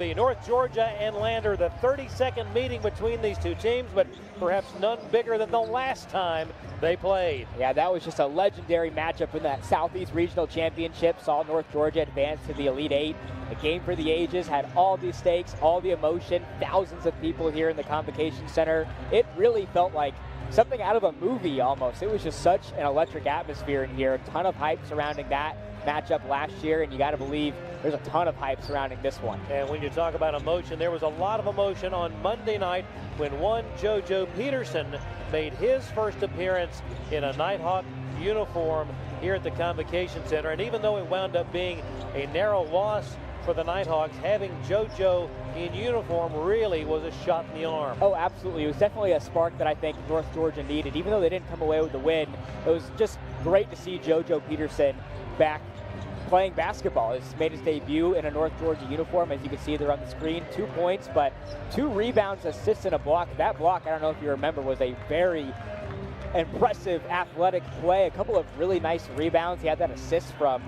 North Georgia and Lander, the 32nd meeting between these two teams, but perhaps none bigger than the last time they played. Yeah, that was just a legendary matchup in that Southeast Regional Championship. Saw North Georgia advance to the Elite Eight. A game for the ages, had all the stakes, all the emotion, thousands of people here in the Convocation Center. It really felt like something out of a movie almost. It was just such an electric atmosphere in here. A ton of hype surrounding that matchup last year, and you got to believe there's a ton of hype surrounding this one. And when you talk about emotion, there was a lot of emotion on Monday night when one JoJo Peterson made his first appearance in a Nighthawk uniform here at the Convocation Center. And even though it wound up being a narrow loss for the Nighthawks, having JoJo in uniform really was a shot in the arm. Oh, absolutely. It was definitely a spark that I think North Georgia needed. Even though they didn't come away with the win, it was just great to see JoJo Peterson back playing basketball. He's made his debut in a North Georgia uniform. As you can see there on the screen, 2 points, but 2 rebounds, assists, and a block. That block, I don't know if you remember, was a very impressive athletic play. A couple of really nice rebounds. He had that assist from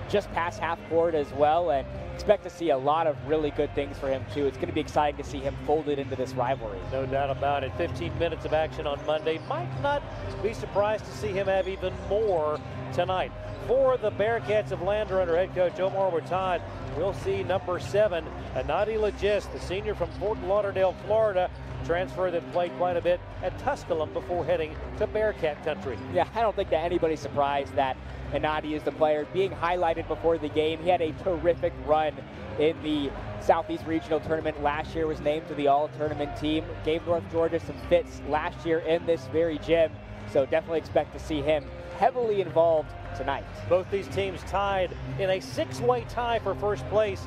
just past half court as well, and expect to see a lot of really good things for him too. It's going to be exciting to see him folded into this rivalry. No doubt about it. 15 minutes of action on Monday. Might not be surprised to see him have even more tonight. For the Bearcats of Lander under head coach Omar Watad, we'll see number 7, Anadi Legis, the senior from Fort Lauderdale, Florida, transfer that played quite a bit at Tusculum before heading to Bearcat country. Yeah, I don't think that anybody's surprised that Anadi is the player being highlighted before the game. He had a terrific run in the Southeast Regional Tournament last year, was named to the All-Tournament team, gave North Georgia some fits last year in this very gym, so definitely expect to see him heavily involved tonight. Both these teams tied in a 6-way tie for first place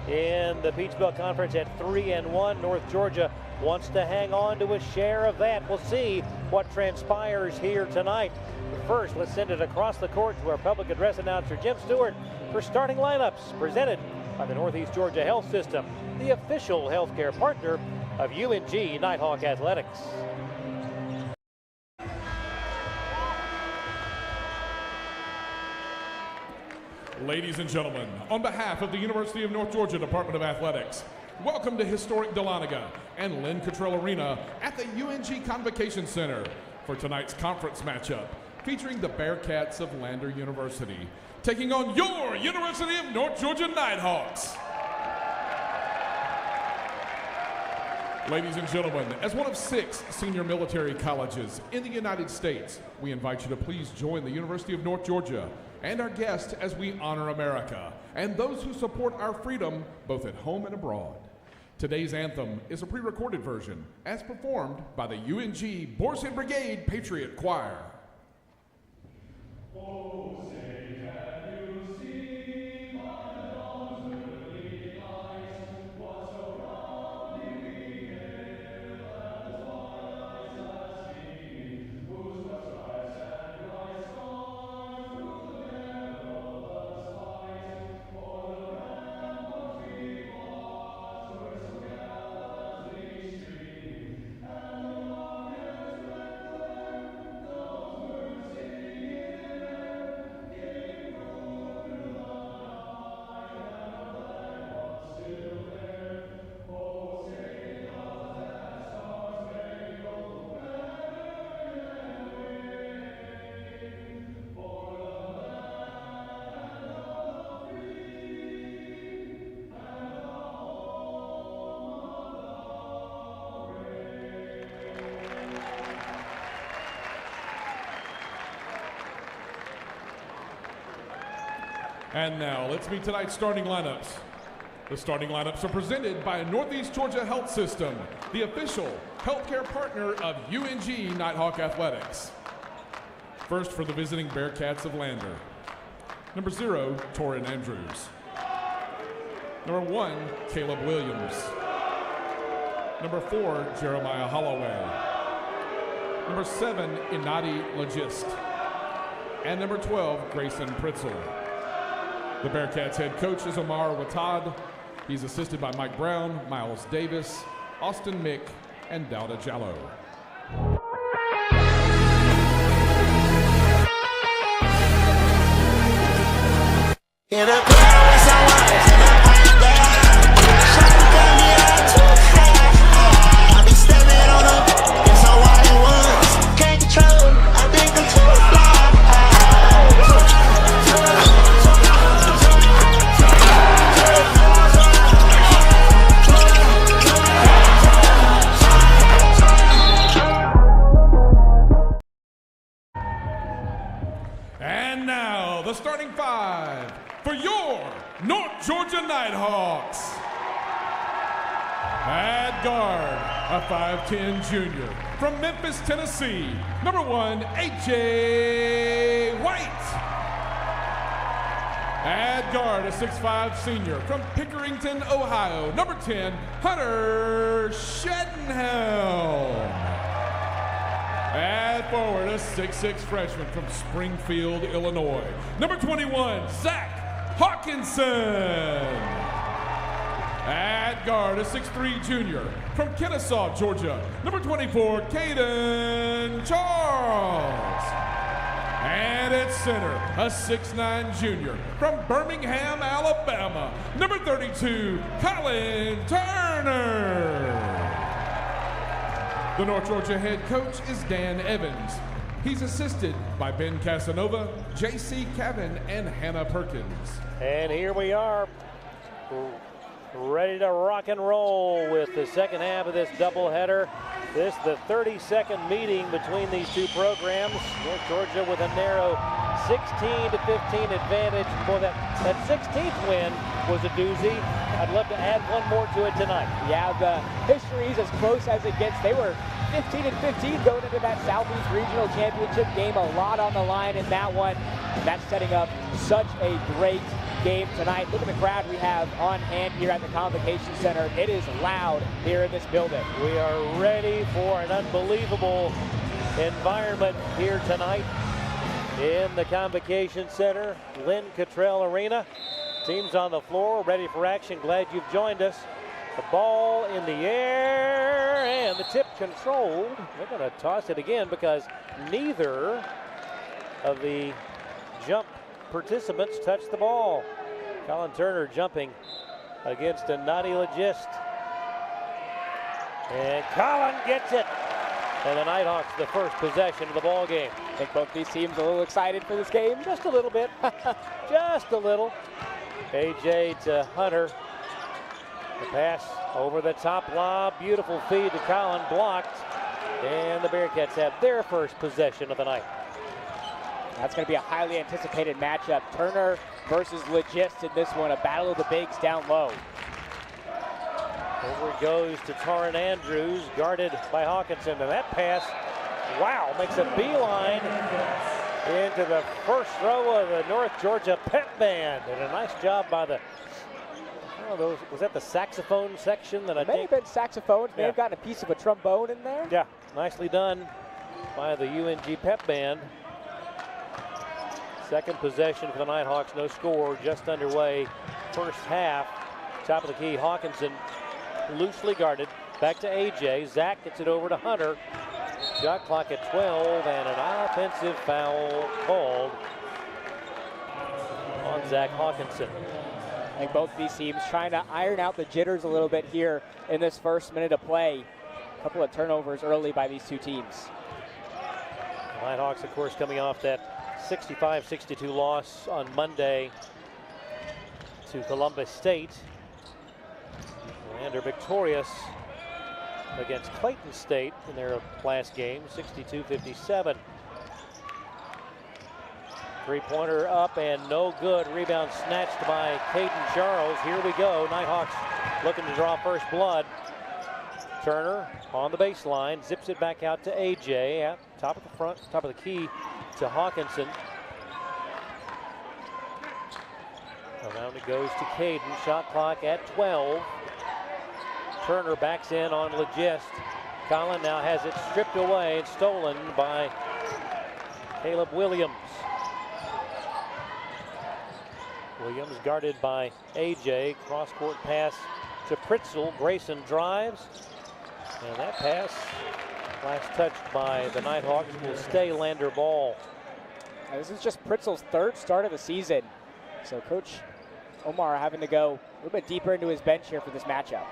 in the Peach Belt Conference at 3-1. North Georgia wants to hang on to a share of that. We'll see what transpires here tonight. But first, let's send it across the court to our public address announcer, Jim Stewart, for starting lineups presented by the Northeast Georgia Health System, the official healthcare partner of UNG Nighthawk Athletics. Ladies and gentlemen, on behalf of the University of North Georgia Department of Athletics, welcome to historic Dahlonega and Lynn Cottrell Arena at the UNG Convocation Center for tonight's conference matchup featuring the Bearcats of Lander University taking on your University of North Georgia Nighthawks. Ladies and gentlemen, as one of 6 senior military colleges in the United States, we invite you to please join the University of North Georgia and our guests as we honor America and those who support our freedom both at home and abroad. Today's anthem is a pre-recorded version as performed by the UNG Boar's Head Brigade Patriot Choir. And now, let's meet tonight's starting lineups. The starting lineups are presented by Northeast Georgia Health System, the official healthcare partner of UNG Nighthawk Athletics. First for the visiting Bearcats of Lander. Number 0, Torin Andrews. Number 1, Caleb Williams. Number 4, Jeremiah Holloway. Number 7, Inadi Logist. And number 12, Grayson Pritzel. The Bearcats head coach is Omar Watad. He's assisted by Mike Brown, Miles Davis, Austin Mick, and Dauda Jallo. In a At guard, a 5'10 junior from Memphis, Tennessee, number 1, A.J. White. At guard, a 6'5 senior from Pickerington, Ohio, number 10, Hunter Shedenhelm. At forward, a 6'6 freshman from Springfield, Illinois, number 21, Zach Hawkinson. At guard, a 6'3 junior from Kennesaw, Georgia, number 24, Caden Charles. And at center, a 6'9 junior from Birmingham, Alabama, number 32, Colin Turner. The North Georgia head coach is Dan Evans. He's assisted by Ben Casanova, J.C. Cavan, and Hannah Perkins. And here we are, ready to rock and roll with the second half of this doubleheader. This is the 32nd meeting between these two programs. North Georgia with a narrow 16-15 advantage. Boy, that 16th win was a doozy. I'd love to add one more to it tonight. Yeah, the history is as close as it gets. They were 15-15 going into that Southeast Regional Championship game. A lot on the line in that one. And that's setting up such a great game tonight. Look at the crowd we have on hand here at the Convocation Center. It is loud here in this building. We are ready for an unbelievable environment here tonight in the Convocation Center, Lynn Cottrell Arena. Teams on the floor, ready for action. Glad you've joined us. The ball in the air, and the tip controlled. They're going to toss it again because neither of the jump participants touched the ball. Colin Turner jumping against a naughty Legist. And Colin gets it. And the Nighthawks the first possession of the ball game. I think both these teams a little excited for this game. Just a little bit. Just a little. AJ to Hunter. The pass over the top lob. Beautiful feed to Colin, blocked. And the Bearcats have their first possession of the night. That's going to be a highly anticipated matchup. Turner versus Legist in this one, a battle of the bigs down low. Over it goes to Taryn Andrews, guarded by Hawkinson. And that pass, wow, makes a beeline into the first row of the North Georgia pep band. And a nice job by the, was that the saxophone section that I think? May have been saxophones, may have gotten a piece of a trombone in there. Yeah, nicely done by the UNG pep band. Second possession for the Nighthawks, no score, just underway. First half, top of the key, Hawkinson loosely guarded. Back to AJ. Zach gets it over to Hunter. Shot clock at 12 and an offensive foul called on Zach Hawkinson. I think both of these teams trying to iron out the jitters a little bit here in this first minute of play. A couple of turnovers early by these two teams. The Nighthawks, of course, coming off that 65-62 loss on Monday to Columbus State. And are victorious against Clayton State in their last game, 62-57. Three-pointer up and no good. Rebound snatched by Caden Charles. Here we go. Nighthawks looking to draw first blood. Turner on the baseline, zips it back out to AJ at top of the front, top of the key to Hawkinson. Around it goes to Caden. Shot clock at 12. Turner backs in on Legist. Colin now has it stripped away and stolen by Caleb Williams. Williams guarded by AJ. Cross-court pass to Pritzel. Grayson drives. And that pass, last touched by the Nighthawks, will stay Lander ball. Now, this is just Pritzel's third start of the season. So Coach Omar having to go a little bit deeper into his bench here for this matchup.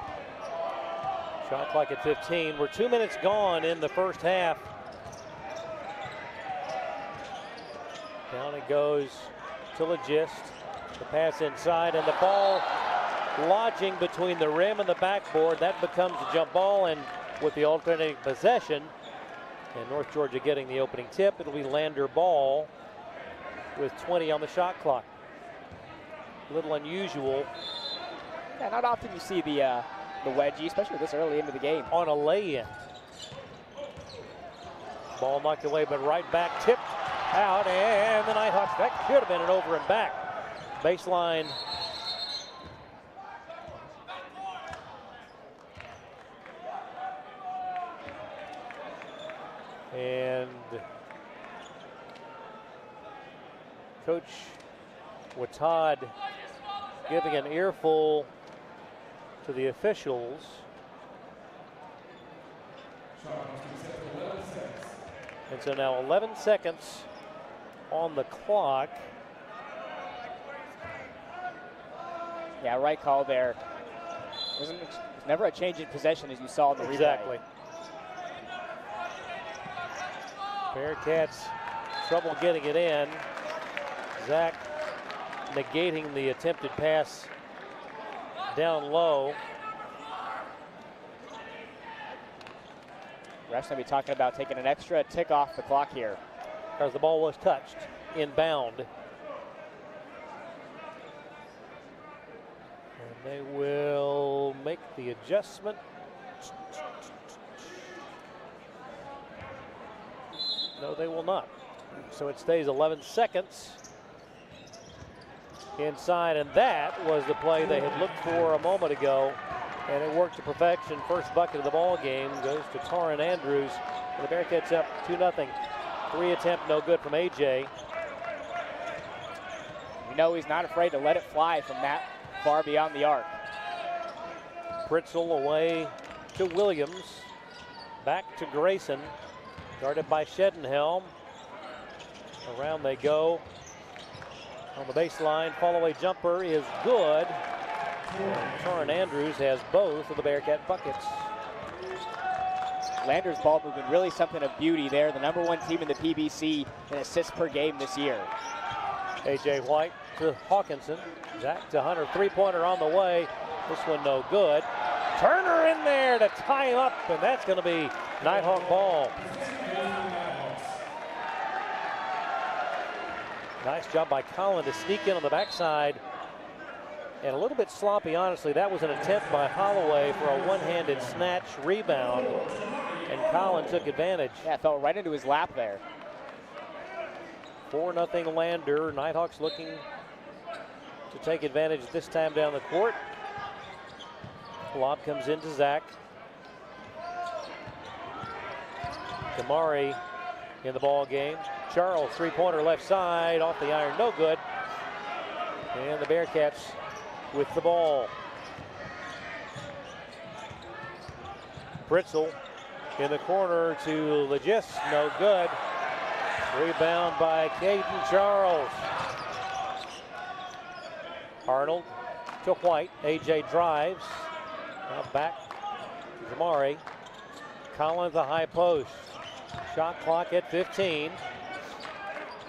Shot clock at 15. We're 2 minutes gone in the first half. Down it goes to Legist. The pass inside and the ball lodging between the rim and the backboard. That becomes a jump ball, and with the alternating possession and North Georgia getting the opening tip, it'll be Lander ball with 20 on the shot clock. A little unusual. Yeah, not often you see the the wedgie, especially this early into the game. On a lay-in. Ball knocked away, but right back, tipped out, and the Nighthawks, that should have been an over and back. Baseline. And Coach Watad giving an earful to the officials. And so now 11 seconds on the clock. Yeah, right call there. It was never a change in possession as you saw in the replay. Exactly. Bearcats trouble getting it in. Zach negating the attempted pass down low. Ref's going to be talking about taking an extra tick off the clock here. Because the ball was touched inbound. And they will make the adjustment. No, they will not. So it stays 11 seconds inside, and that was the play they had looked for a moment ago, and it worked to perfection. First bucket of the ball game goes to Taryn Andrews, and the Bearcats up 2-0. 3 attempt, no good from AJ. You know he's not afraid to let it fly from that far beyond the arc. Pritzel away to Williams, back to Grayson, guarded by Shedenhelm. Around they go. On the baseline, fall-away jumper is good. Taryn Andrews has both of the Bearcat buckets. Lander's ball movement, really something of beauty there. The #1 team in the PBC in assists per game this year. A.J. White to Hawkinson. Zach to Hunter, three-pointer on the way. This one no good. Turner in there to tie him up, and that's going to be Nighthawk ball. Nice job by Collin to sneak in on the backside. And a little bit sloppy, honestly. That was an attempt by Holloway for a one-handed snatch rebound, and Collin took advantage. Yeah, it fell right into his lap there. 4-0 Lander. Nighthawks looking to take advantage this time down the court. Lob comes into Zach. Damari in the ball game. Charles, three-pointer left side, off the iron, no good. And the Bearcats with the ball. Pritzel in the corner to Legis, no good. Rebound by Caden Charles. Arnold to White, AJ drives. Now back to Damari. Collins the high post. Shot clock at 15.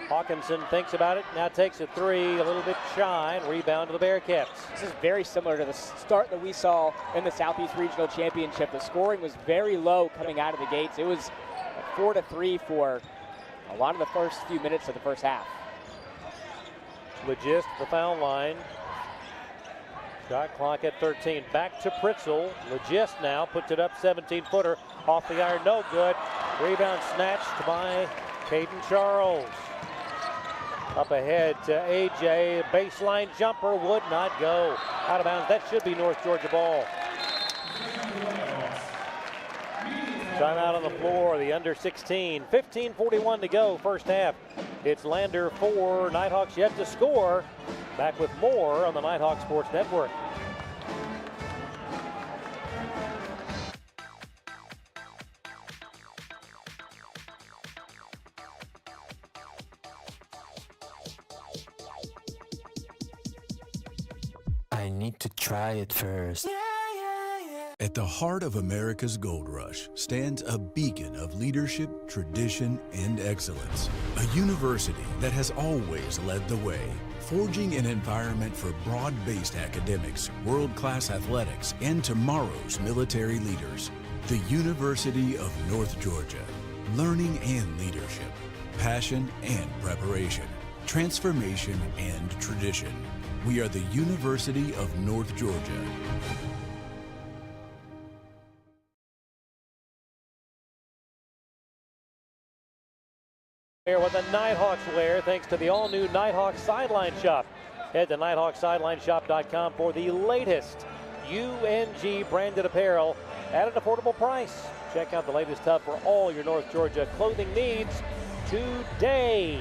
Hawkinson thinks about it, now takes a three, a little bit shy, and rebound to the Bearcats. This is very similar to the start that we saw in the Southeast Regional Championship. The scoring was very low coming out of the gates. It was 4-3 for a lot of the first few minutes of the first half. Legist, the foul line. Shot clock at 13. Back to Pritzel. Legist now puts it up, 17-footer. Off the iron, no good. Rebound snatched by Caden Charles. Up ahead to AJ. Baseline jumper would not go. Out of bounds. That should be North Georgia ball. Timeout on the floor. The under 16. 15:41 to go. First half. It's Lander 4. Nighthawks yet to score. Back with more on the Nighthawk Sports Network. I need to try it first. At the heart of America's gold rush stands a beacon of leadership, tradition, and excellence. A university that has always led the way, forging an environment for broad-based academics, world-class athletics, and tomorrow's military leaders. The University of North Georgia. Learning and leadership, passion and preparation, transformation and tradition. We are the University of North Georgia. Here with the Nighthawks wear, thanks to the all-new Nighthawk Sideline Shop. Head to nighthawksidelinesshop.com for the latest UNG branded apparel at an affordable price. Check out the latest hub for all your North Georgia clothing needs today.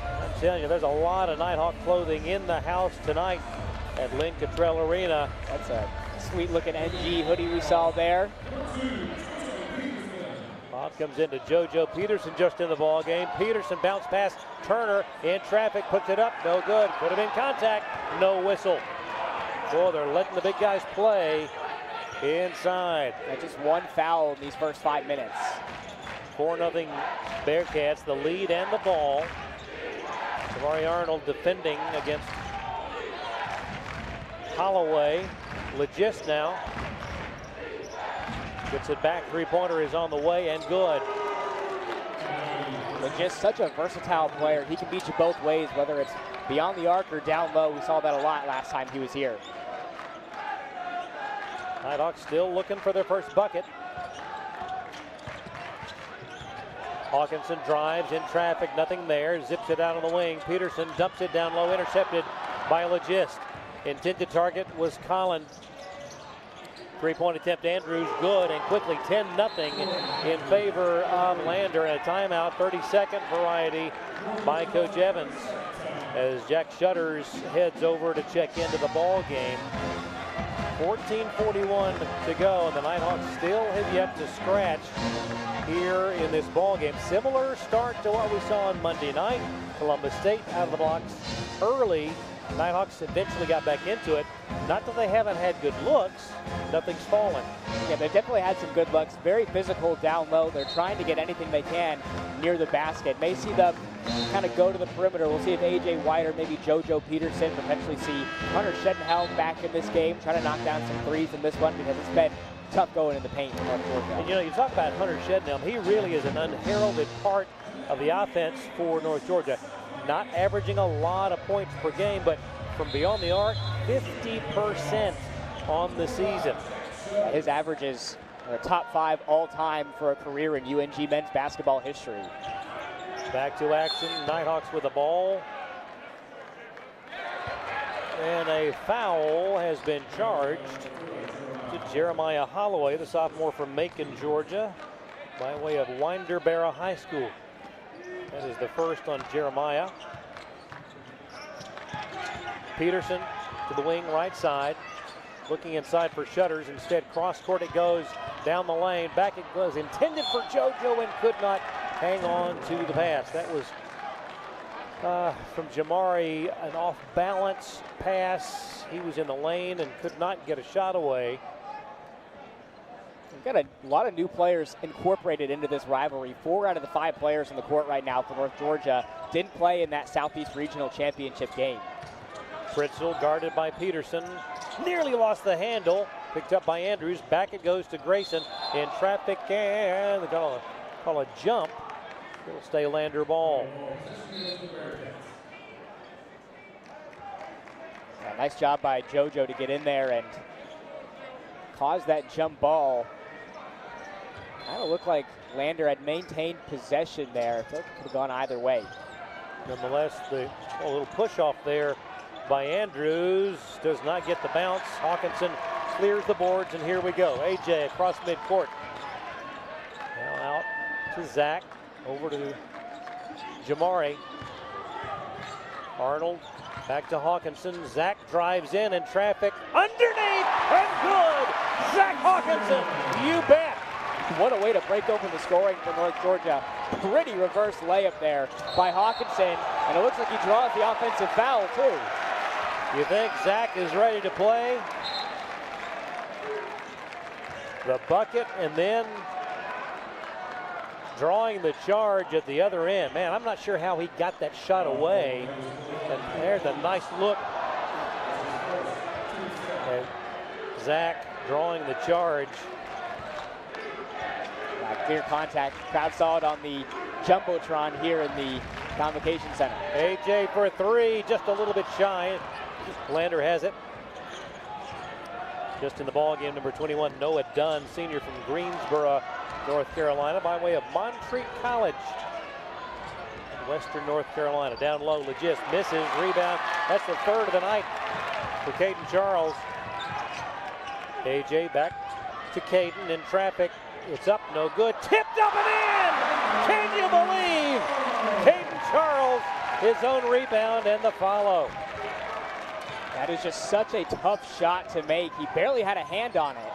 I'm telling you, there's a lot of Nighthawk clothing in the house tonight at Lynn Cottrell Arena. That's a sweet-looking NG hoodie we saw there. Bob comes into JoJo Peterson just in the ball game. Peterson bounce pass, Turner in traffic, puts it up, no good. Could have been contact, no whistle. Boy, they're letting the big guys play inside. And just one foul in these first 5 minutes. 4-0 Bearcats, the lead and the ball. Jabari Arnold defending against Holloway. Legist now. Gets it back, three-pointer is on the way and good. Legist, such a versatile player. He can beat you both ways, whether it's beyond the arc or down low. We saw that a lot last time he was here. Nighthawks still looking for their first bucket. Hawkinson drives in traffic, nothing there, zips it out on the wing. Peterson dumps it down low, intercepted by Legist. Intended target was Collins. Three-point attempt, Andrews, good, and quickly 10-0 in favor of Lander. And a timeout, 30-second variety by Coach Evans as Jack Shutters heads over to check into the ball game. 14:41 to go, and the Nighthawks still have yet to scratch here in this ball game. Similar start to what we saw on Monday night. Columbus State out of the blocks early. Nighthawks eventually got back into it. Not that they haven't had good looks, nothing's fallen. Yeah, they've definitely had some good looks. Very physical down low. They're trying to get anything they can near the basket. May see them kind of go to the perimeter. We'll see if A.J. White or maybe JoJo Peterson, potentially see Hunter Shedenhelm back in this game, trying to knock down some threes in this one because it's been tough going in the paint for North Georgia. And you know, you talk about Hunter Shedenhelm. He really is an unheralded part of the offense for North Georgia. Not averaging a lot of points per game, but from beyond the arc, 50% on the season. His averages are top 5 all-time for a career in UNG men's basketball history. Back to action, Nighthawks with the ball. And a foul has been charged to Jeremiah Holloway, the sophomore from Macon, Georgia, by way of Winderbarrow High School. That is the first on Jeremiah. Peterson to the wing, right side. Looking inside for Shutters. Instead, cross court it goes down the lane. Back it goes. Intended for JoJo and could not hang on to the pass. That was from Jamari, an off-balance pass. He was in the lane and could not get a shot away. We've got a lot of new players incorporated into this rivalry. 4 out of the 5 players on the court right now for North Georgia didn't play in that Southeast Regional Championship game. Pritzel guarded by Peterson. Nearly lost the handle. Picked up by Andrews. Back it goes to Grayson in traffic, and they call a jump. It'll stay Lander ball. Yeah, nice job by JoJo to get in there and cause that jump ball. Kind of looked like Lander had maintained possession there. I feel like it could have gone either way. Nonetheless, a little push off there by Andrews. Does not get the bounce. Hawkinson clears the boards, and here we go. AJ across midcourt. Now out to Zach. Over to Jamari. Arnold back to Hawkinson. Zach drives in traffic. Underneath and good. Zach Hawkinson. You bet. What a way to break open the scoring for North Georgia. Pretty reverse layup there by Hawkinson, and it looks like he draws the offensive foul too. You think Zach is ready to play? The bucket and then drawing the charge at the other end. Man, I'm not sure how he got that shot away. And there's a nice look. And Zach drawing the charge. Clear contact. Crowd saw it on the Jumbotron here in the Convocation Center. AJ for 3, just a little bit shy. Lander has it. Just in the ball game, number 21, Noah Dunn, senior from Greensboro, North Carolina, by way of Montreat College. Western North Carolina. Down low, Legis misses, rebound. That's the third of the night for Caden Charles. AJ back to Caden in traffic. It's up, no good. Tipped up and in! Can you believe? Caden Charles, his own rebound and the follow. That is just such a tough shot to make. He barely had a hand on it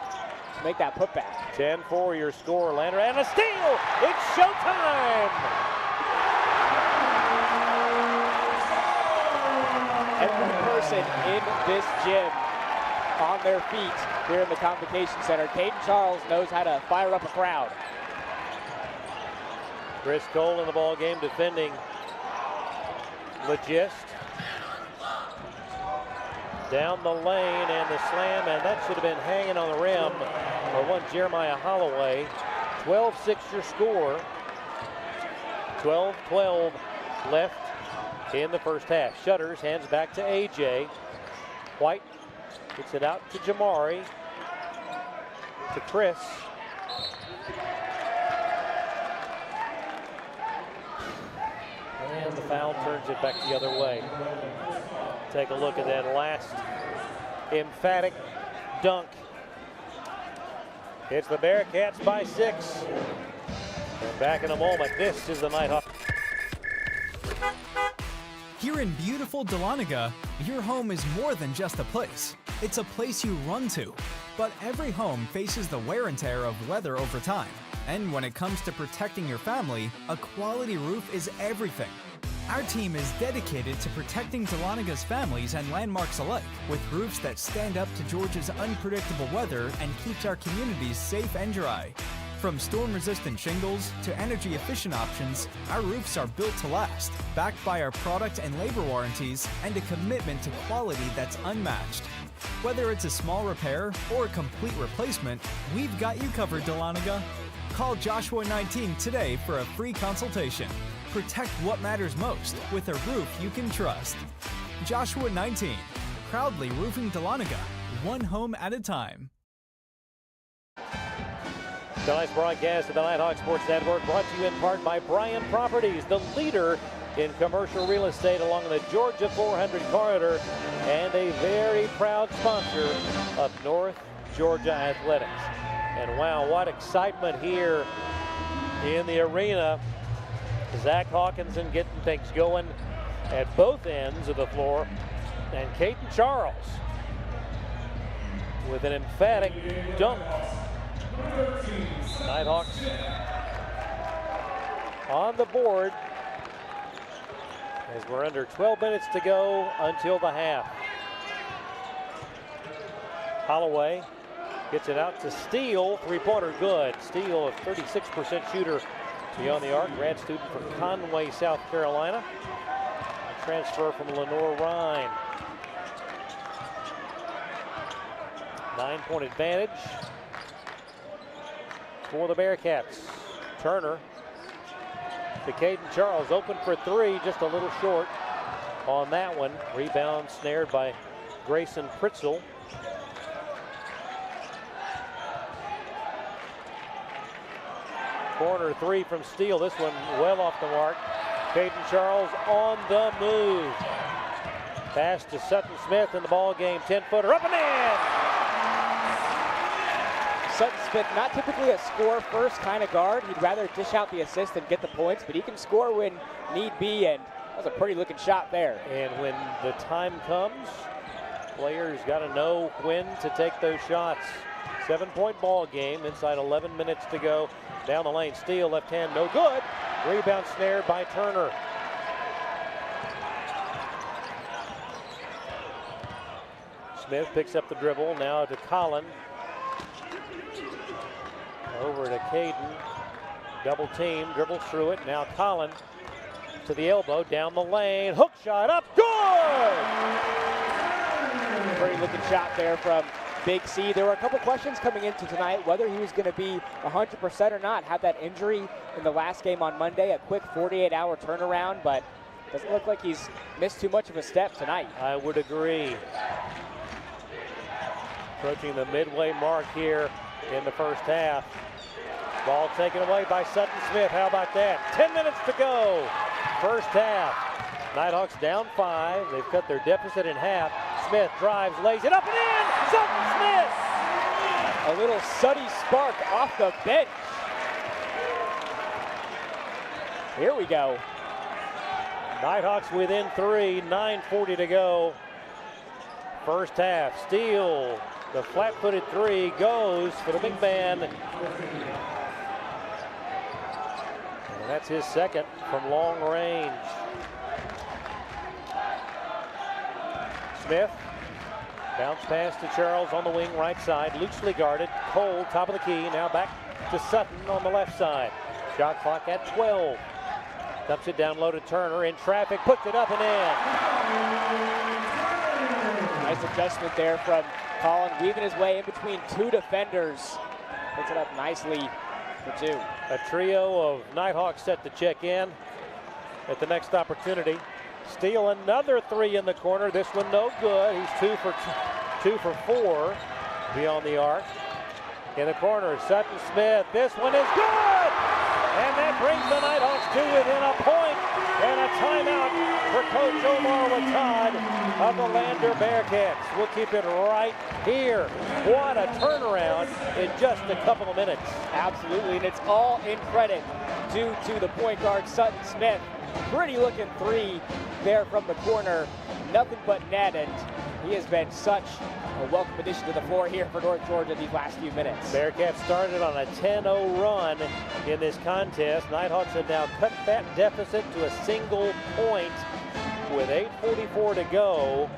to make that putback. 10-4 your score, Lander, and a steal! It's showtime! Every person in this gym on their feet here in the Convocation Center. Caden Charles knows how to fire up a crowd. Chris Cole in the ball game defending Legist. Down the lane and the slam, and that should have been hanging on the rim for one Jeremiah Holloway. 12-6 your score. 12-12 left in the first half. Shutters hands back to AJ. White gets it out to Jamari. To Chris. And the foul turns it back the other way. Take a look at that last emphatic dunk. It's the Bearcats by 6. And back in a moment, this is the Nighthawk. Here in beautiful Dahlonega, your home is more than just a place. It's a place you run to. But every home faces the wear and tear of weather over time. And when it comes to protecting your family, a quality roof is everything. Our team is dedicated to protecting Dahlonaga's families and landmarks alike, with roofs that stand up to Georgia's unpredictable weather and keeps our communities safe and dry. From storm-resistant shingles to energy-efficient options, our roofs are built to last, backed by our product and labor warranties and a commitment to quality that's unmatched. Whether it's a small repair or a complete replacement, we've got you covered, Dahlonega. Call Joshua 19 today for a free consultation. Protect what matters most with a roof you can trust. Joshua 19, proudly roofing Dahlonega, one home at a time. Tonight's broadcast of the Nighthawk Sports Network brought to you in part by Bryan Properties, the leader in commercial real estate along the Georgia 400 corridor and a very proud sponsor of North Georgia Athletics. And wow, what excitement here in the arena. Zach Hawkinson getting things going at both ends of the floor. And Caden Charles with an emphatic dunk. Nighthawks on the board as we're under 12 minutes to go until the half. Holloway gets it out to Steele. Three-pointer good. Steele, a 36% shooter beyond the arc. Grad student from Conway, South Carolina. A transfer from Lenore-Rhine. 9-point advantage for the Bearcats. Turner to Caden Charles, open for three, just a little short on that one. Rebound snared by Grayson Pritzel. Corner three from Steele. This one well off the mark. Caden Charles on the move. Pass to Sutton Smith in the ball game. 10-footer up and in. Sutton Smith, not typically a score-first kind of guard. He'd rather dish out the assist than get the points, but he can score when need be, and that was a pretty looking shot there. And when the time comes, players got to know when to take those shots. 7-point ball game, inside 11 minutes to go. Down the lane, Steele, left hand, no good. Rebound snared by Turner. Smith picks up the dribble, now to Collin. Over to Caden, double team, dribbles through it. Now Collin to the elbow, down the lane, hook shot up, good! Pretty looking shot there from Big C. There were a couple questions coming into tonight, whether he was going to be 100% or not. Had that injury in the last game on Monday, a quick 48-hour turnaround, but doesn't look like he's missed too much of a step tonight. I would agree. Approaching the midway mark here in the first half. Ball taken away by Sutton Smith. How about that? 10 minutes to go. first half. Nighthawks down 5. They've cut their deficit in half. Smith drives, lays it up and in. Sutton Smith. A little Suddy spark off the bench. Here we go. Nighthawks within 3, 9:40 to go. First half, Steele, the flat-footed 3 goes for the big man. And that's his second from long range. Smith, bounce pass to Charles on the wing right side, loosely guarded. Cole, top of the key, now back to Sutton on the left side. Shot clock at 12. Dumps it down low to Turner, in traffic, puts it up and in. Nice adjustment there from Colin, weaving his way in between 2 defenders. Puts it up nicely for 2. A trio of Nighthawks set to check in at the next opportunity. Steele another 3 in the corner. This one no good. He's 2 for 4 beyond the arc. In the corner, Sutton Smith. This one is good! And that brings the Nighthawks to within a point. And a timeout for Coach Omar Watad of the Lander Bearcats. We'll keep it right here. What a turnaround in just a couple of minutes. Absolutely, and it's all in credit due to the point guard, Sutton Smith. Pretty looking 3 there from the corner. Nothing but net, and he has been such a welcome addition to the floor here for North Georgia these last few minutes. Bearcats started on a 10-0 run in this contest. Nighthawks have now cut that deficit to a single point with 8:44 to go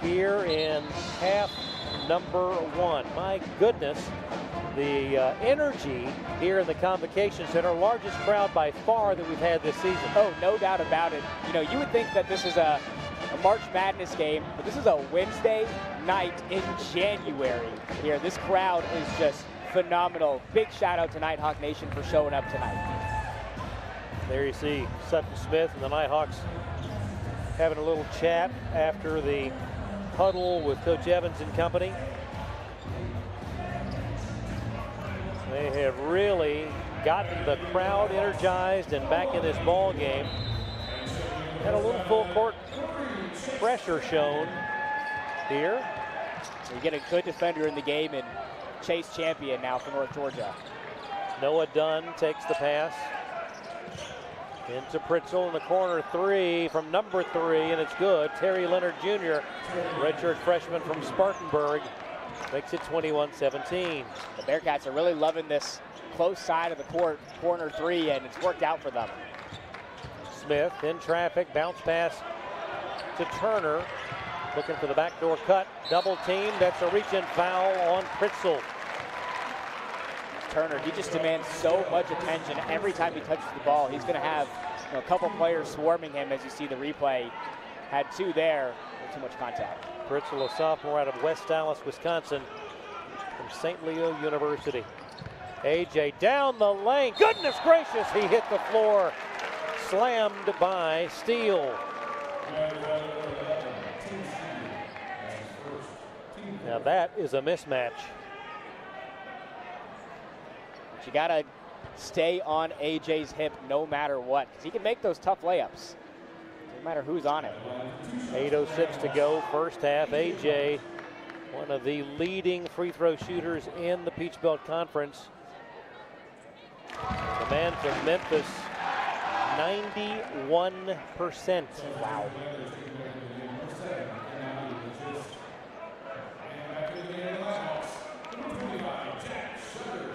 here in half number 1. My goodness, the energy here in the Convocation Center, largest crowd by far that we've had this season. Oh, no doubt about it. You know, you would think that this is a March Madness game, but this is a Wednesday night in January here. This crowd is just phenomenal. Big shout out to Nighthawk Nation for showing up tonight. There you see Sutton Smith and the Nighthawks having a little chat after the huddle with Coach Evans and company. They have really gotten the crowd energized and back in this ball game. Had a little full court pressure shown here. So you get a good defender in the game, and Chase Champion now for North Georgia. Noah Dunn takes the pass. Into Pritzel in the corner 3 from number 3, and it's good. Terry Leonard Jr., redshirt freshman from Spartanburg, makes it 21-17. The Bearcats are really loving this close side of the court, corner 3, and it's worked out for them. Smith in traffic, bounce pass to Turner, looking for the backdoor cut, double team. That's a reach-in foul on Pritzel. Turner, he just demands so much attention every time he touches the ball. He's going to have a couple players swarming him, as you see the replay. Had 2 there, too much contact. Pritzel, a sophomore out of West Dallas, Wisconsin, from St. Leo University. AJ down the lane. Goodness gracious, he hit the floor. Slammed by Steele. Now that is a mismatch. But you got to stay on AJ's hip no matter what, because he can make those tough layups, no matter who's on it. 8:06 to go, first half. AJ, one of the leading free throw shooters in the Peach Belt Conference. The man from Memphis, 91%. Wow.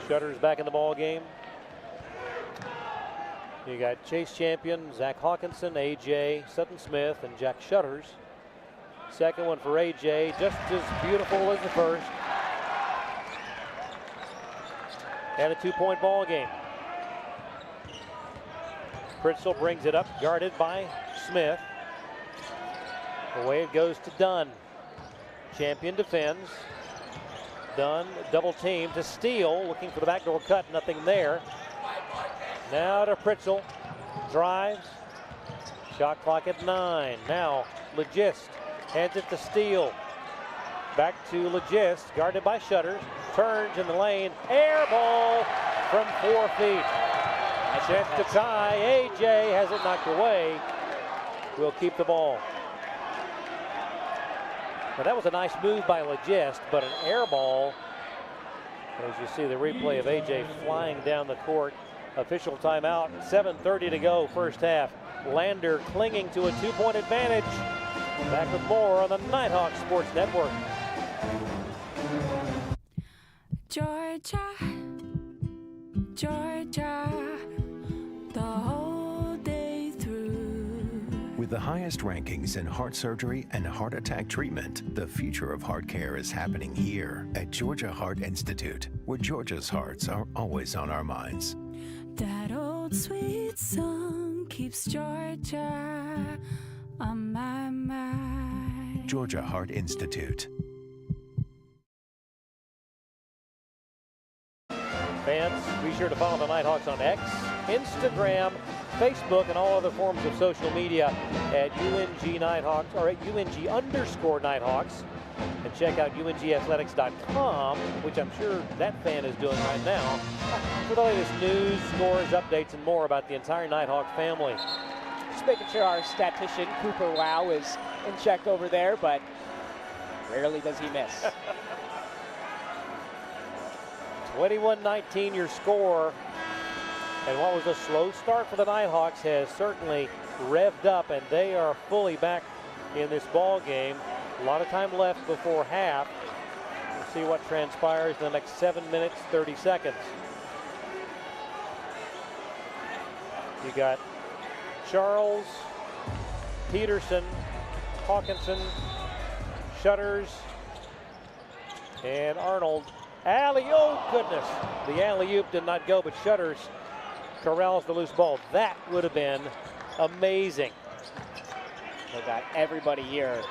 Shutters back in the ball game. You got Chase Champion, Zach Hawkinson, AJ, Sutton Smith, and Jack Shutters. Second one for AJ, just as beautiful as the first. And a 2-point ball game. Pritzel brings it up, guarded by Smith. Away it goes to Dunn. Champion defends. Dunn, double team to Steele, looking for the backdoor cut, nothing there. Now to Pritzel, drives, shot clock at 9. Now Legist hands it to Steele. Back to Legist, guarded by Shutters, turns in the lane, air ball from 4 feet. Chance to tie. AJ has it knocked away. Will keep the ball. Now that was a nice move by Legist, but an air ball. As you see the replay of AJ flying down the court. Official timeout. 7:30 to go, first half. Lander clinging to a 2-point advantage. Back with more on the Nighthawk Sports Network. Georgia, Georgia, the whole day through. With the highest rankings in heart surgery and heart attack treatment, the future of heart care is happening here at Georgia Heart Institute, where Georgia's hearts are always on our minds. That old sweet song keeps Georgia on my mind. Georgia Heart Institute. Fans, be sure to follow the Nighthawks on X, Instagram, Facebook, and all other forms of social media at UNG Nighthawks, or at UNG_Nighthawks. And check out UNGathletics.com, which I'm sure that fan is doing right now, for the latest news, scores, updates, and more about the entire Nighthawk family. Just making sure our statistician, Cooper Wow, is in check over there, but rarely does he miss. 21-19 your score. And what was a slow start for the Nighthawks has certainly revved up, and they are fully back in this ball game. A lot of time left before half. We'll see what transpires in the next 7 minutes, 30 seconds. You got Charles, Peterson, Hawkinson, Shutters, and Arnold. Alley-oop, goodness. The alley-oop did not go, but Shutters corrals the loose ball. That would have been amazing. They got everybody here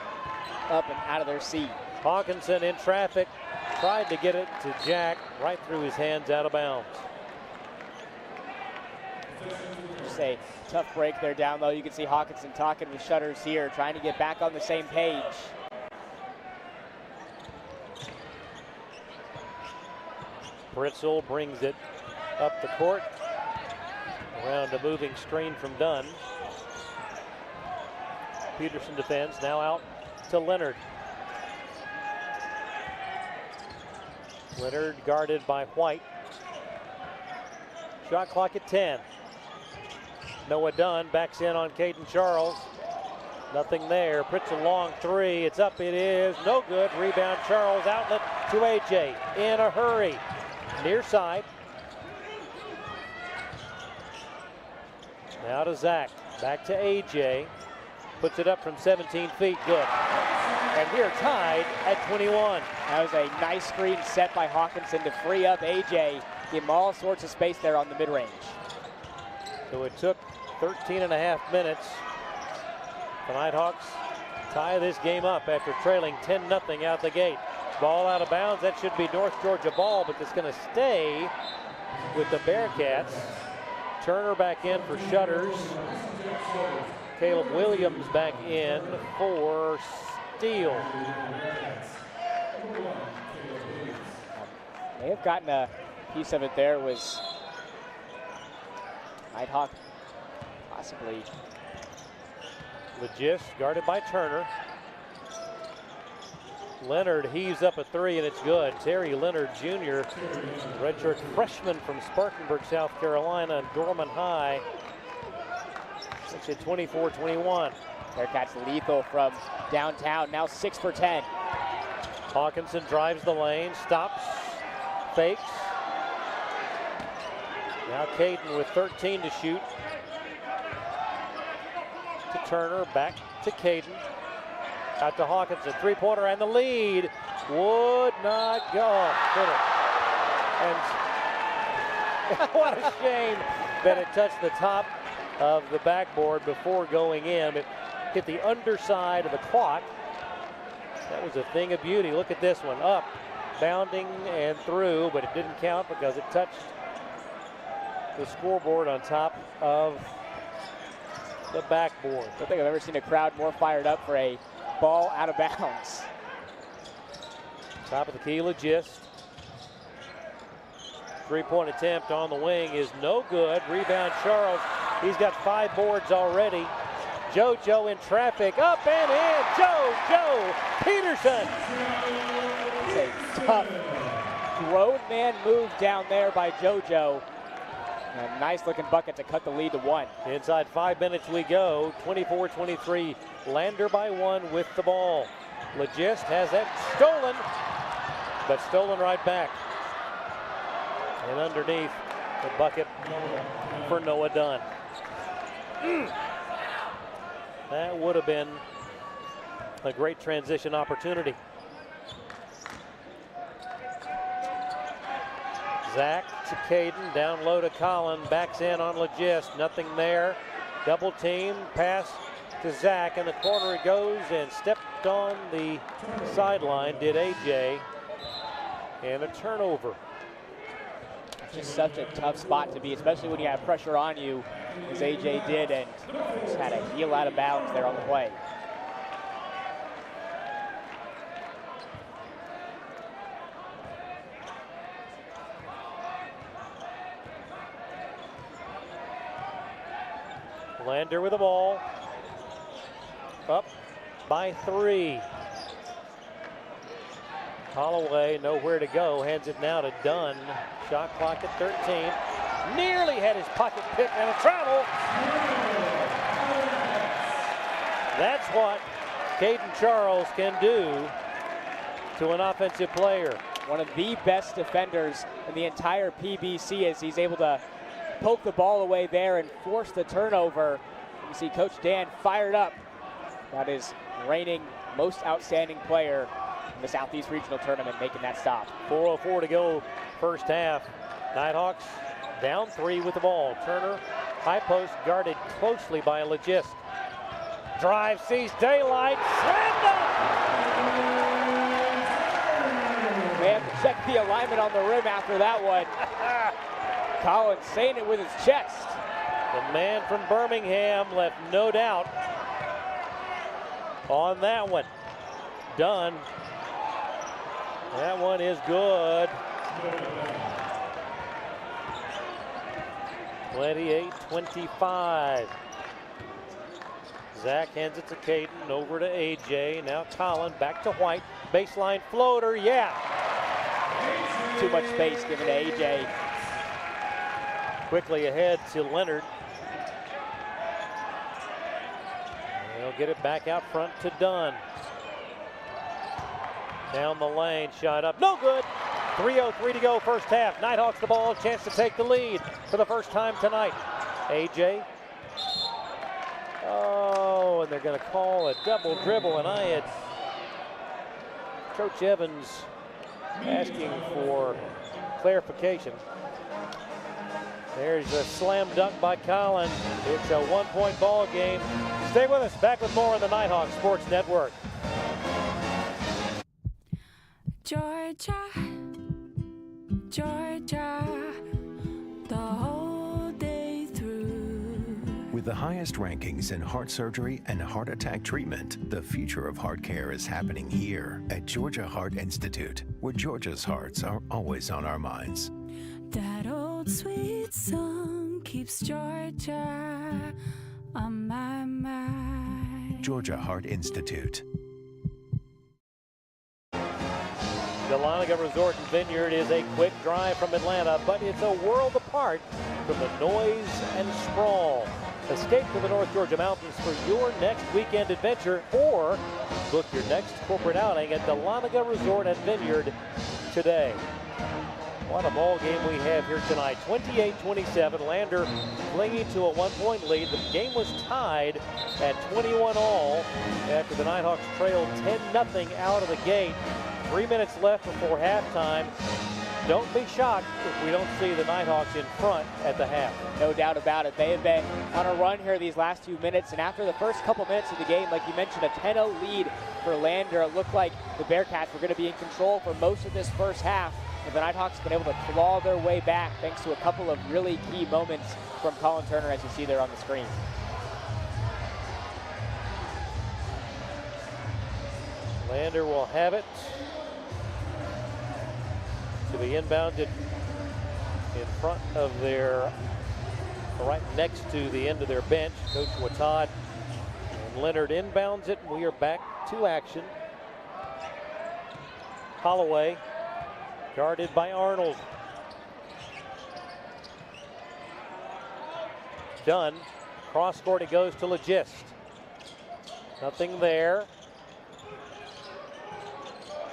up and out of their seat. Hawkinson in traffic, tried to get it to Jack, right through his hands, out of bounds. Just a tough break there down low. You can see Hawkinson talking with Shutters here, trying to get back on the same page. Britzel brings it up the court, around a moving screen from Dunn. Peterson defends, now out to Leonard. Leonard guarded by White. Shot clock at 10. Noah Dunn backs in on Caden Charles. Nothing there. Pritzel long three. It's up. It is no good. Rebound Charles. Outlet to AJ in a hurry. Near side. Now to Zach. Back to AJ. Puts it up from 17 feet. Good. And we're tied at 21. That was a nice screen set by Hawkinson to free up AJ. Give him all sorts of space there on the mid-range. So it took 13 and a half minutes. The Nighthawks tie this game up after trailing 10-0 out the gate. Ball out of bounds. That should be North Georgia ball, but it's going to stay with the Bearcats. Turner back in for Shutters. Caleb Williams back in for Steele. May have gotten a piece of it there. Was Nighthawk possibly. Legist guarded by Turner. Leonard heaves up a three, and it's good. Terry Leonard Jr., redshirt freshman from Spartanburg, South Carolina, and Dorman High. It's at 24-21. Bearcats lethal from downtown, now 6 for 10. Hawkinson drives the lane, stops, fakes. Now Caden with 13 to shoot. To Turner, back to Caden. Out to Hawkinson, three-pointer, and the lead would not go. And what a shame that it touched the top of the backboard before going in. It hit the underside of the clock. That was a thing of beauty. Look at this one, up, bounding and through, but it didn't count because it touched the scoreboard on top of the backboard. I don't think I've ever seen a crowd more fired up for a ball out of bounds. Top of the key, Legist. Three-point attempt on the wing is no good. Rebound Charles. He's got 5 boards already. JoJo in traffic, up and in. JoJo Peterson. It's a tough grown man move down there by JoJo. A nice looking bucket to cut the lead to 1. Inside 5 minutes we go. 24-23. Lander by 1 with the ball. Legist has that stolen, but stolen right back. And underneath the bucket for Noah Dunn. That would have been a great transition opportunity. Zach to Caden, down low to Colin, backs in on Legist, nothing there. Double team, pass to Zach, in the corner he goes and stepped on the sideline, did AJ, and a turnover. Just such a tough spot to be, especially when you have pressure on you, as AJ did, and just had a heel out of bounds there on the play. Lander with the ball, up by 3. Holloway nowhere to go, hands it now to Dunn. Shot clock at 13. Nearly had his pocket picked and a travel. That's what Caden Charles can do to an offensive player. One of the best defenders in the entire PBC, as he's able to poke the ball away there and force the turnover. You see Coach Dan fired up. That is reigning most outstanding player in the Southeast Regional Tournament, making that stop. 4:04 to go first half. Nighthawks down 3 with the ball. Turner, high post, guarded closely by Legist. Drive, sees daylight, slammed up! May have to check the alignment on the rim after that one. Collins saying it with his chest. The man from Birmingham left no doubt on that one. Dunn. That one is good. 28-25. Zach hands it to Caden, over to AJ. Now Colin, back to White. Baseline floater, yeah. Too much space given to AJ. Quickly ahead to Leonard. They'll get it back out front to Dunn. Down the lane, shot up, no good. 3:03 to go first half. Nighthawks the ball, chance to take the lead for the first time tonight. AJ. Oh, and they're going to call a double dribble, and I had Coach Evans asking for clarification. There's a slam dunk by Colin. It's a 1-point ball game. Stay with us. Back with more on the Nighthawk Sports Network. Georgia, Georgia, the whole day through. With the highest rankings in heart surgery and heart attack treatment, the future of heart care is happening here at Georgia Heart Institute, where Georgia's hearts are always on our minds. That old sweet song keeps Georgia on my mind. Georgia Heart Institute. Dahlonega Resort and Vineyard is a quick drive from Atlanta, but it's a world apart from the noise and sprawl. Escape to the North Georgia mountains for your next weekend adventure, or book your next corporate outing at Dahlonega Resort and Vineyard today. What a ball game we have here tonight. 28-27. Lander clinging to a 1-point lead. The game was tied at 21-all after the Nighthawks trailed 10-0 out of the gate. 3 minutes left before halftime. Don't be shocked if we don't see the Nighthawks in front at the half. No doubt about it. They have been on a run here these last few minutes, and after the first couple minutes of the game, like you mentioned, a 10-0 lead for Lander. It looked like the Bearcats were going to be in control for most of this first half, but the Nighthawks have been able to claw their way back thanks to a couple of really key moments from Colin Turner, as you see there on the screen. Lander will have it to be inbounded in front of their, right next to the end of their bench. Coach Watad and Leonard inbounds it, and we are back to action. Holloway guarded by Arnold. Dunn, cross court it goes to Legist. Nothing there.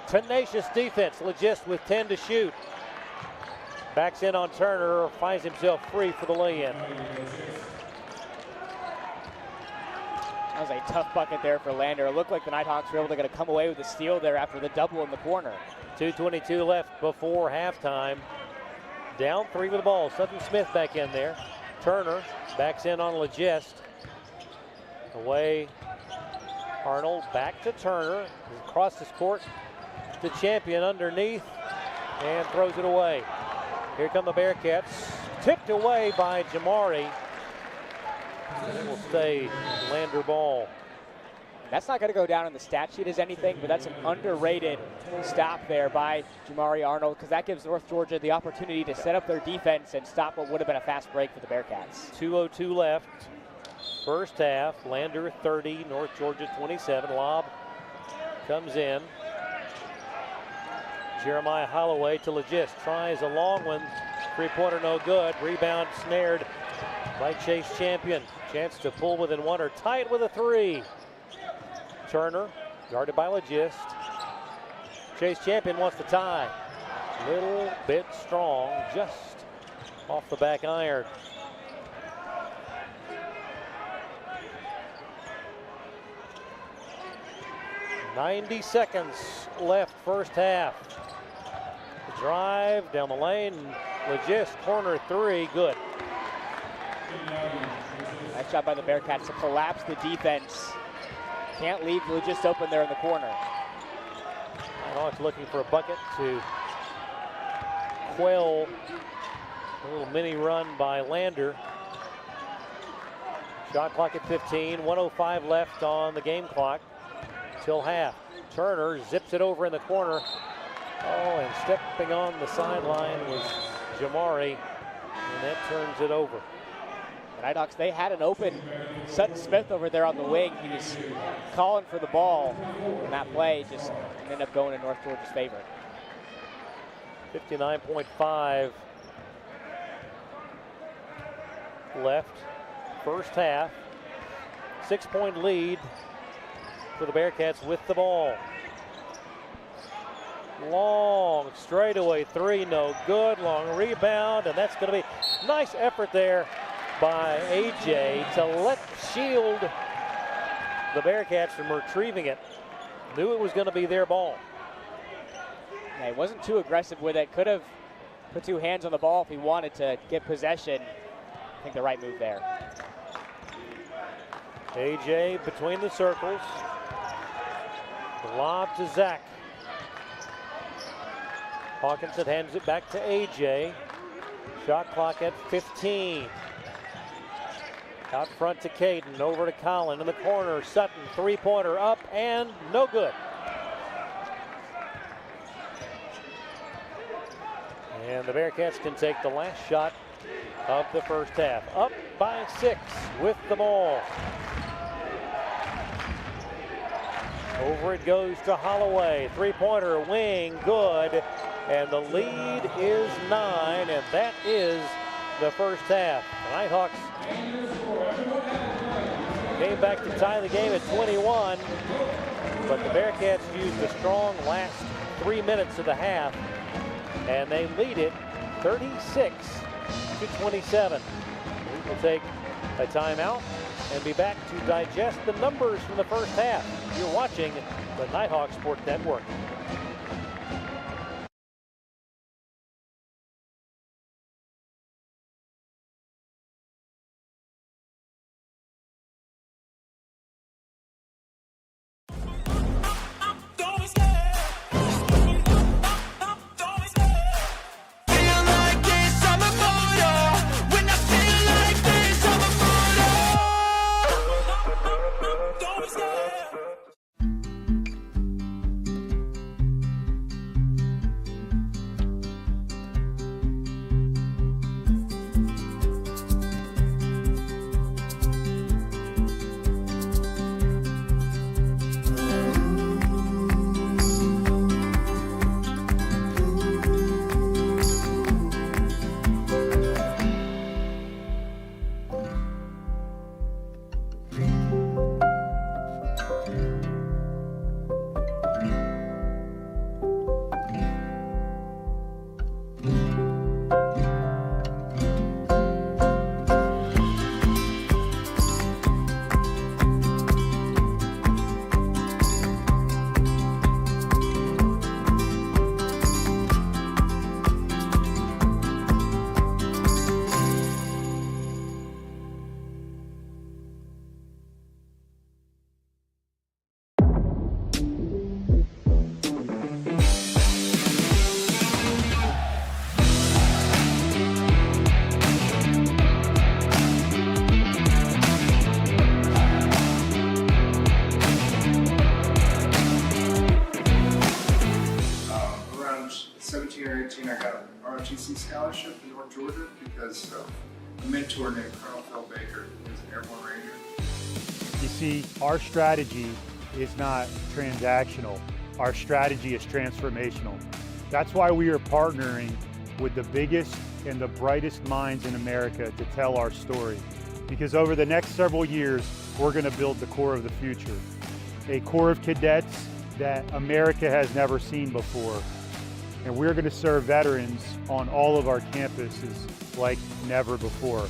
Tenacious defense. Legist with 10 to shoot. Backs in on Turner, finds himself free for the lay-in. That was a tough bucket there for Lander. It looked like the Nighthawks were able to come away with a steal there after the double in the corner. 2:22 left before halftime. Down 3 with the ball. Sutton Smith back in there. Turner backs in on Legist. Away Arnold, back to Turner. Across this court to Champion underneath and throws it away. Here come the Bearcats. Tipped away by Jamari. And it will stay Lander ball. That's not going to go down in the stat sheet as anything, but that's an underrated stop there by Jamari Arnold, because that gives North Georgia the opportunity to set up their defense and stop what would have been a fast break for the Bearcats. 2:02 left. First half. Lander 30, North Georgia 27. Lob comes in. Jeremiah Holloway to Legist. Tries a long one. Three-pointer no good. Rebound snared by Chase Champion. Chance to pull within one or tight with a three. Turner guarded by Legist. Chase Champion wants to tie. Little bit strong, just off the back iron. .90 seconds left first half. Drive down the lane. Legist corner three, good. Nice job by the Bearcats to collapse the defense. Can't leave Legist open there in the corner. Nighthawks looking for a bucket to quell a little mini run by Lander. Shot clock at 15, 1:05 left on the game clock till half. Turner zips it over in the corner. Oh, and stepping on the sideline was Jamari, and that turns it over. The Nighthawks, they had an open Sutton Smith over there on the wing. He was calling for the ball, and that play just ended up going in North Georgia's favor. 59.5 left first half. 6-point lead for the Bearcats with the ball. Long straightaway three, no good. Long rebound, and that's going to be nice effort there by AJ to shield the Bearcats from retrieving it. Knew it was going to be their ball. Yeah, he wasn't too aggressive with it. Could have put two hands on the ball if he wanted to get possession. I think the right move there. AJ between the circles. Lob to Zach. Hawkinson hands it back to AJ. Shot clock at 15. Out front to Caden, over to Collin in the corner. Sutton, three-pointer up and no good. And the Bearcats can take the last shot of the first half. Up by 6 with the ball. Over it goes to Holloway. Three-pointer wing, good. And the lead is 9, and that is the first half. The Nighthawks came back to tie the game at 21, but the Bearcats used a strong last 3 minutes of the half, and they lead it 36-27. We will take a timeout and be back to digest the numbers from the first half. You're watching the Nighthawk Sports Network. scholarship to North Georgia because of a mentor named Colonel Phil Baker, who was an airborne ranger. You see, our strategy is not transactional. Our strategy is transformational. That's why we are partnering with the biggest and the brightest minds in America to tell our story. Because over the next several years, we're going to build the Corps of the future. A Corps of cadets that America has never seen before. And we're going to serve veterans on all of our campuses like never before.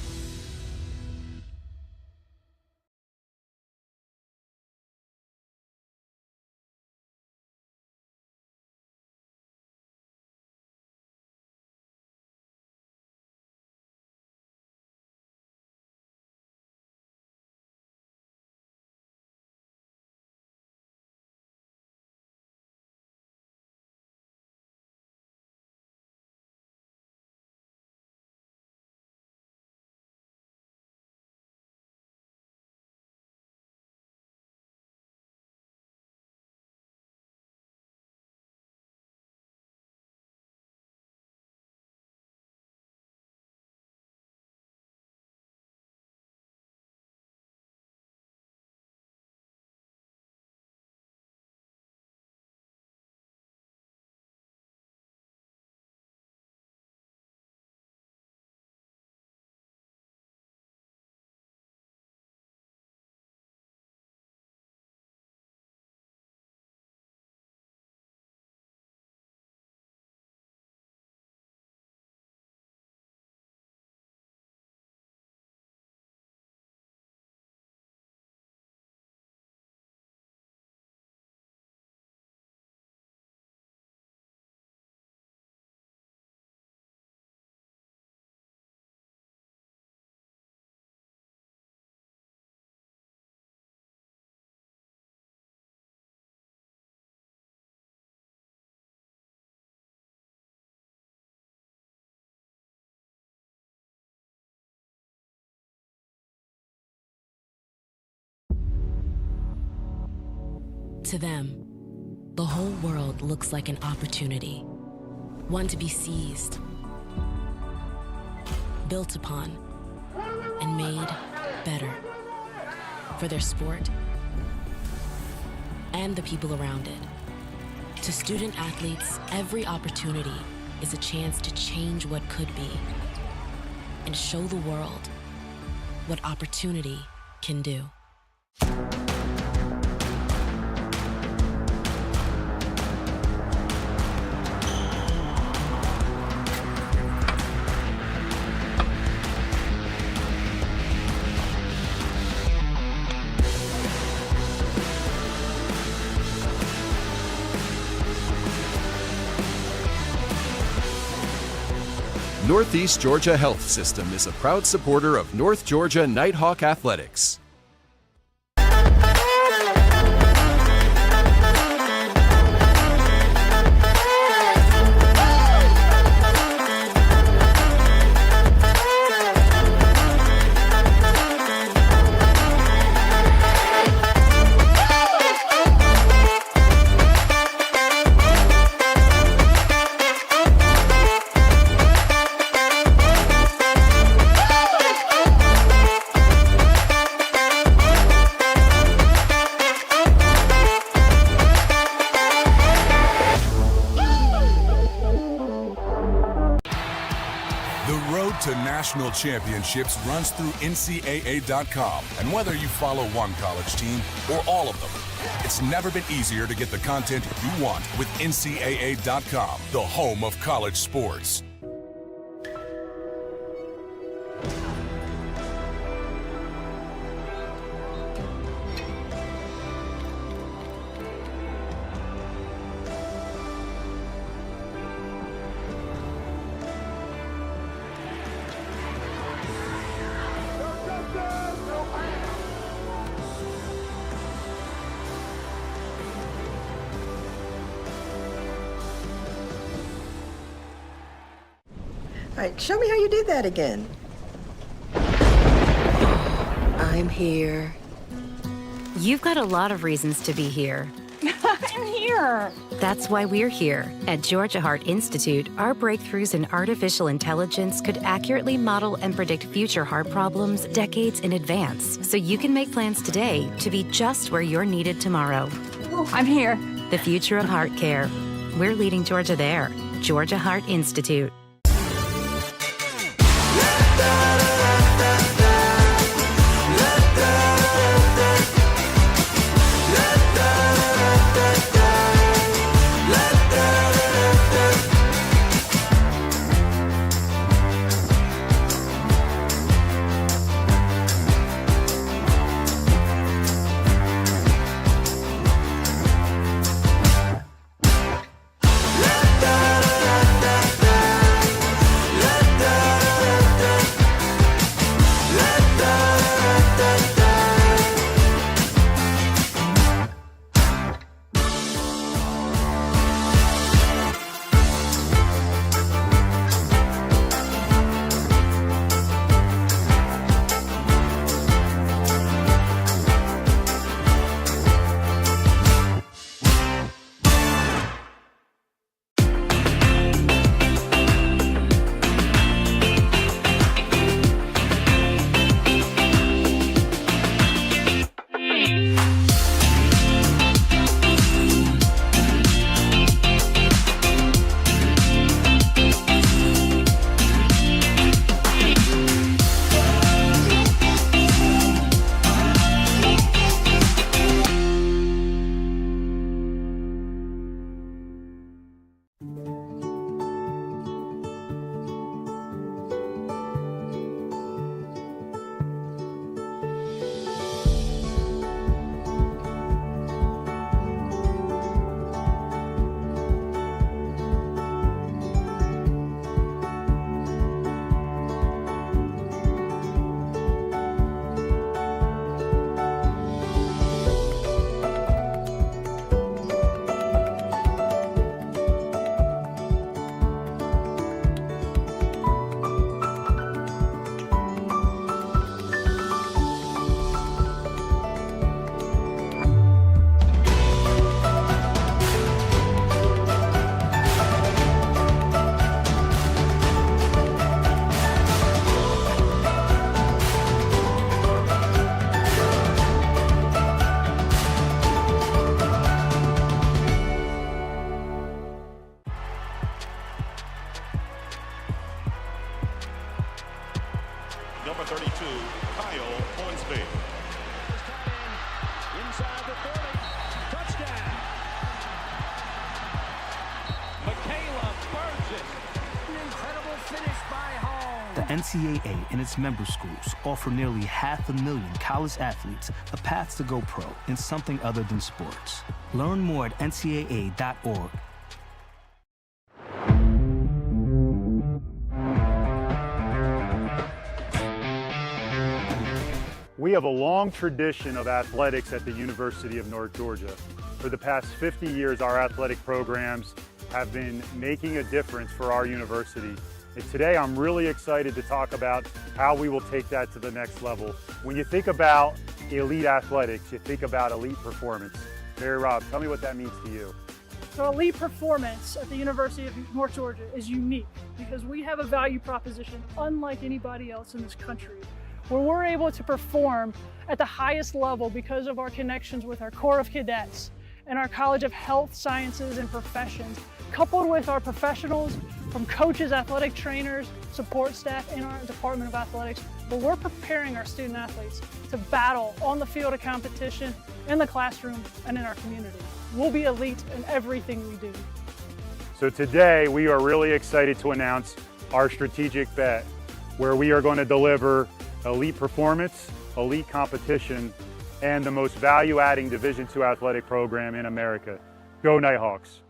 To them, the whole world looks like an opportunity, one to be seized, built upon, and made better for their sport and the people around it. To student athletes, every opportunity is a chance to change what could be and show the world what opportunity can do. Northeast Georgia Health System is a proud supporter of North Georgia Nighthawk Athletics. To national championships runs through NCAA.com. And whether you follow one college team or all of them, it's never been easier to get the content you want with NCAA.com, the home of college sports. All right, show me how you did that again. I'm here. You've got a lot of reasons to be here. I'm here. That's why we're here. At Georgia Heart Institute, our breakthroughs in artificial intelligence could accurately model and predict future heart problems decades in advance, so you can make plans today to be just where you're needed tomorrow. I'm here. The future of heart care. We're leading Georgia there. Georgia Heart Institute. Number 32, Kyle Hornsby. Inside the 30. Touchdown. Michaela Burgess. An incredible finish by Hall. The NCAA and its member schools offer nearly 500,000 college athletes a path to go pro in something other than sports. Learn more at ncaa.org. We have a long tradition of athletics at the University of North Georgia. For the past 50 years, our athletic programs have been making a difference for our university. And today, I'm really excited to talk about how we will take that to the next level. When you think about elite athletics, you think about elite performance. Mary Rob, tell me what that means to you. So elite performance at the University of North Georgia is unique because we have a value proposition unlike anybody else in this country, where we're able to perform at the highest level because of our connections with our Corps of Cadets and our College of Health Sciences and Professions, coupled with our professionals from coaches, athletic trainers, support staff in our Department of Athletics, where we're preparing our student athletes to battle on the field of competition, in the classroom, and in our community. We'll be elite in everything we do. So today, we are really excited to announce our strategic bet, where we are going to deliver elite performance, elite competition, and the most value-adding Division II athletic program in America. Go Nighthawks!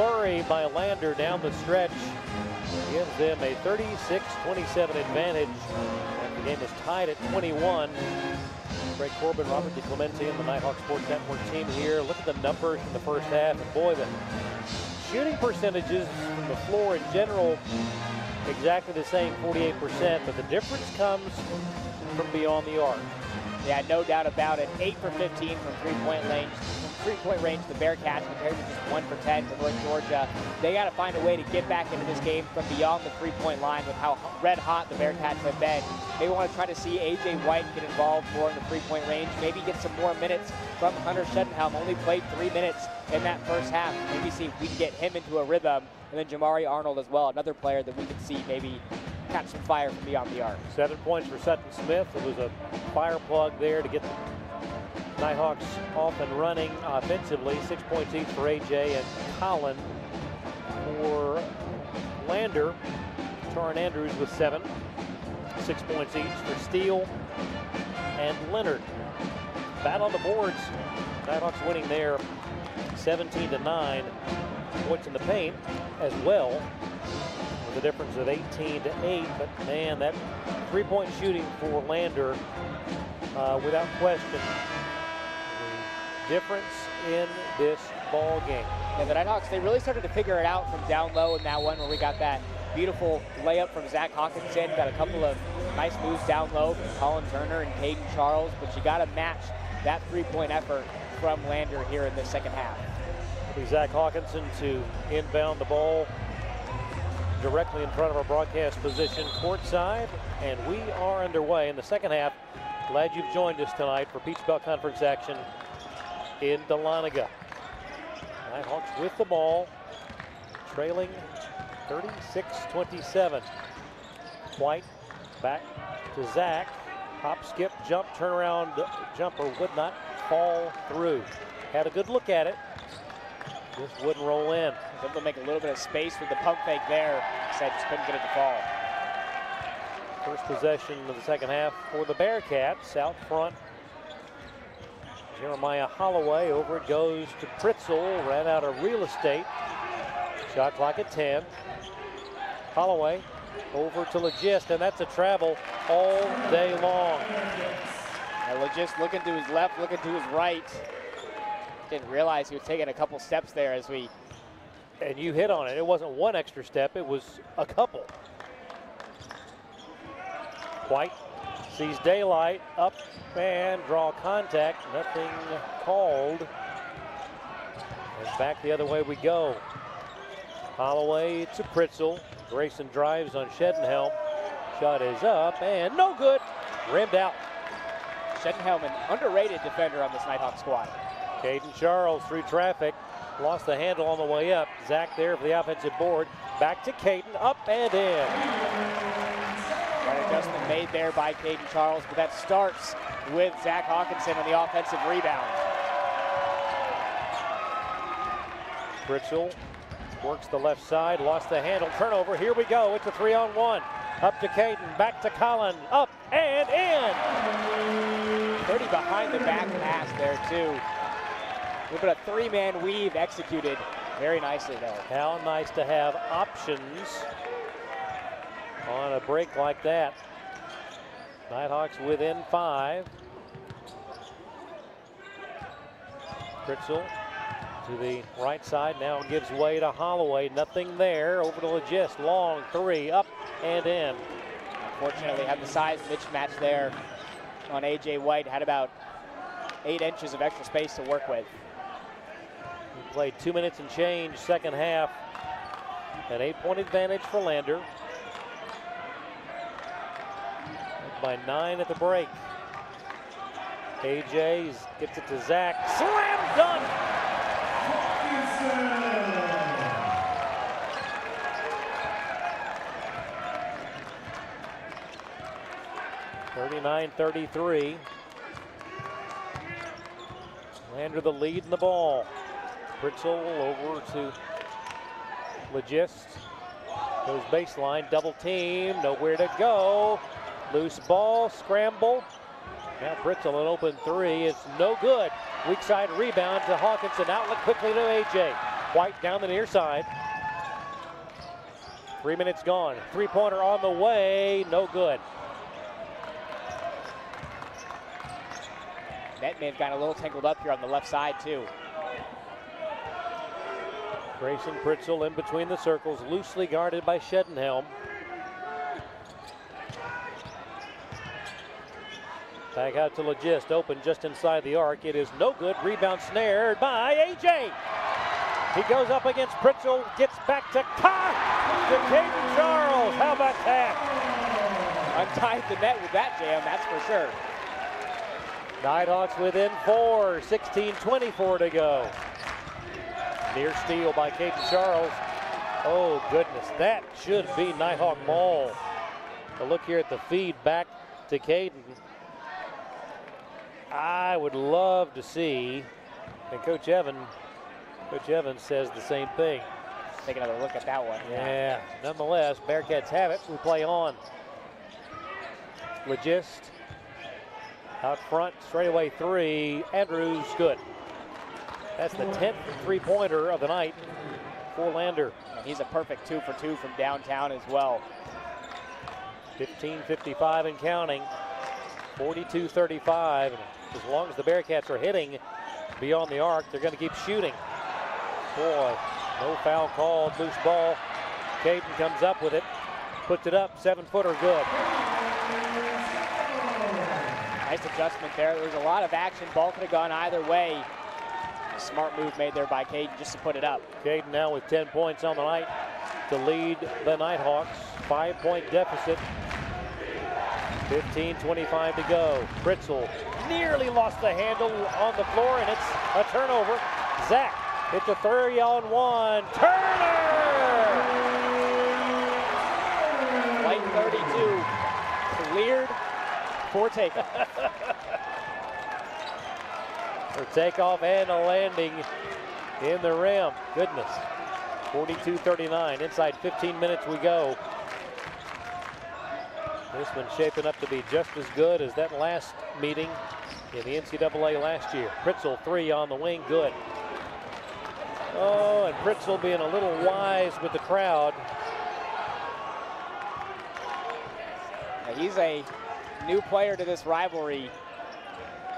flurry by Lander down the stretch gives them a 36-27 advantage. And the game is tied at 21. Greg Corbin, Robert DiClemente, and the Nighthawk Sports Network team here. Look at the numbers in the first half, and boy, the shooting percentages from the floor in general exactly the same, 48%, but the difference comes from beyond the arc. Yeah, no doubt about it. 8 for 15 from three-point range, the Bearcats, compared to just 1 for 10 for North Georgia. They got to find a way to get back into this game from beyond the three-point line with how red hot the Bearcats have been. They want to try to see A.J. White get involved more in the three-point range, maybe get some more minutes from Hunter Shedenhelm. Only played 3 minutes in that first half. Maybe see if we can get him into a rhythm. And then Jamari Arnold as well, another player that we could see maybe catch some fire from beyond the arc. 7 points for Sutton Smith. It was a fire plug there to get the Nighthawks off and running offensively. 6 points each for AJ and Colin. For Lander, Taron Andrews with 7. 6 points each for Steele and Leonard. Battle on the boards. Nighthawks winning there 17-9. Points in the paint as well, with a difference of 18-8. But man, that three-point shooting for Lander, without question, the difference in this ball game. Yeah, the Nighthawks, they really started to figure it out from down low in that one where we got that beautiful layup from Zach Hawkinson. Got a couple of nice moves down low from Colin Turner and Caden Charles, but you got to match that three-point effort from Lander here in the second half. It'll be Zach Hawkinson to inbound the ball directly in front of our broadcast position courtside, and we are underway in the second half. Glad you've joined us tonight for Peach Belt Conference action in Dahlonega. Nighthawks with the ball, trailing 36-27. White back to Zach. Hop, skip, jump, turnaround jumper would not fall through. Had a good look at it. Just wouldn't roll in. Was able to make a little bit of space with the pump fake there. Said just couldn't get it to fall. First possession of the second half for the Bearcats. Out front, Jeremiah Holloway. Over it goes to Pritzel. Ran out of real estate. Shot clock at 10. Holloway over to Legist, and that's a travel all day long. And Legist looking to his left, looking to his right. Didn't realize he was taking a couple steps there as we... And you hit on it. It wasn't one extra step, it was a couple. White sees daylight, up and draw contact. Nothing called. And back the other way we go. Holloway to Pritzel. Grayson drives on Shedenhelm. Shot is up and no good. Rimmed out. Shedenhelm, an underrated defender on this Nighthawk squad. Caden Charles through traffic. Lost the handle on the way up. Zach there for the offensive board. Back to Caden, up and in. Right adjustment made there by Caden Charles, but that starts with Zach Hawkinson on the offensive rebound. Pritzel works the left side, lost the handle, turnover, here we go, it's a 3-on-1. Up to Caden, back to Colin, up and in. Pretty behind the back pass there too. A little bit of three-man weave executed very nicely though. How nice to have options on a break like that. Nighthawks within 5. Pritzel to the right side, now gives way to Holloway. Nothing there, over to Legist. Long three, up and in. Unfortunately, had the size mismatch there on A.J. White. Had about 8 inches of extra space to work with. We played 2 minutes and change, second half. An 8-point advantage for Lander. By 9 at the break. AJ gets it to Zach. Slam dunk! 39-33. Lander the lead in the ball. Pritzel over to Legist. Goes baseline, double team, nowhere to go. Loose ball, scramble. Now Pritzel an open three, it's no good. Weak side rebound to Hawkinson, outlet quickly to AJ. White down the near side. 3 minutes gone. Three-pointer on the way, no good. Net may have gotten a little tangled up here on the left side, too. Grayson Pritzel in between the circles, loosely guarded by Shedenhelm. Back out to Legist, open just inside the arc. It is no good. Rebound snared by A.J. He goes up against Pritzel, gets back to Caden Charles. How about that? Untied the net with that jam, that's for sure. Nighthawks within 4, 16-24 to go. Near steal by Caden Charles. Oh, goodness, that should be Nighthawk ball. A look here at the feed back to Caden. I would love to see, and Coach Evans says the same thing. Let's take another look at that one. Yeah, nonetheless, Bearcats have it. We play on. Legist out front, straightaway three. Andrews, good. That's the 10th three-pointer of the night for Lander. And he's a perfect 2 for 2 from downtown as well. 15:55 and counting. 42-35. As long as the Bearcats are hitting beyond the arc, they're going to keep shooting. Boy, no foul called. Loose ball. Caden comes up with it. Puts it up. 7-footer good. Nice adjustment there. There was a lot of action. Ball could have gone either way. Smart move made there by Caden just to put it up. Caden now with 10 points on the night to lead the Nighthawks. 5-point deficit. 15:25 to go. Pritzel nearly lost the handle on the floor, and it's a turnover. Zach hits a 3-on-1. Turner! Light 32. Cleared for takeoff. For takeoff and a landing in the rim. Goodness. 42-39. Inside 15 minutes we go. This one's shaping up to be just as good as that last meeting in the NCAA last year. Pritzel, 3 on the wing, good. Oh, and Pritzel being a little wise with the crowd. Now he's a new player to this rivalry.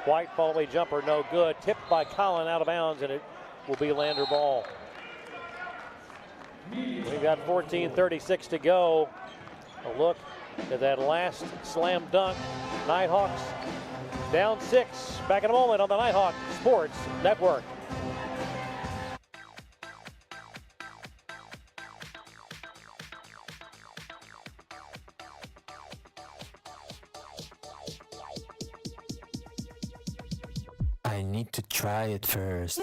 White follow-away jumper, no good. Tipped by Collin out of bounds, and it will be Lander ball. We've got 14:36 to go. A look at that last slam dunk. Nighthawks down 6. Back in a moment on the Nighthawk Sports Network. I need to try it first.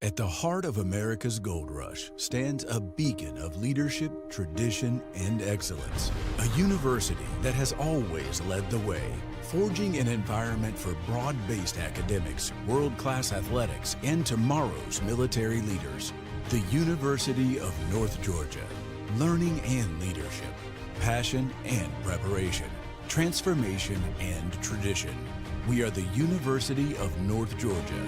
At the heart of America's gold rush stands a beacon of leadership, tradition, and excellence. A university that has always led the way, forging an environment for broad-based academics, world-class athletics, and tomorrow's military leaders. The University of North Georgia. Learning and leadership, passion and preparation, transformation and tradition. We are the University of North Georgia.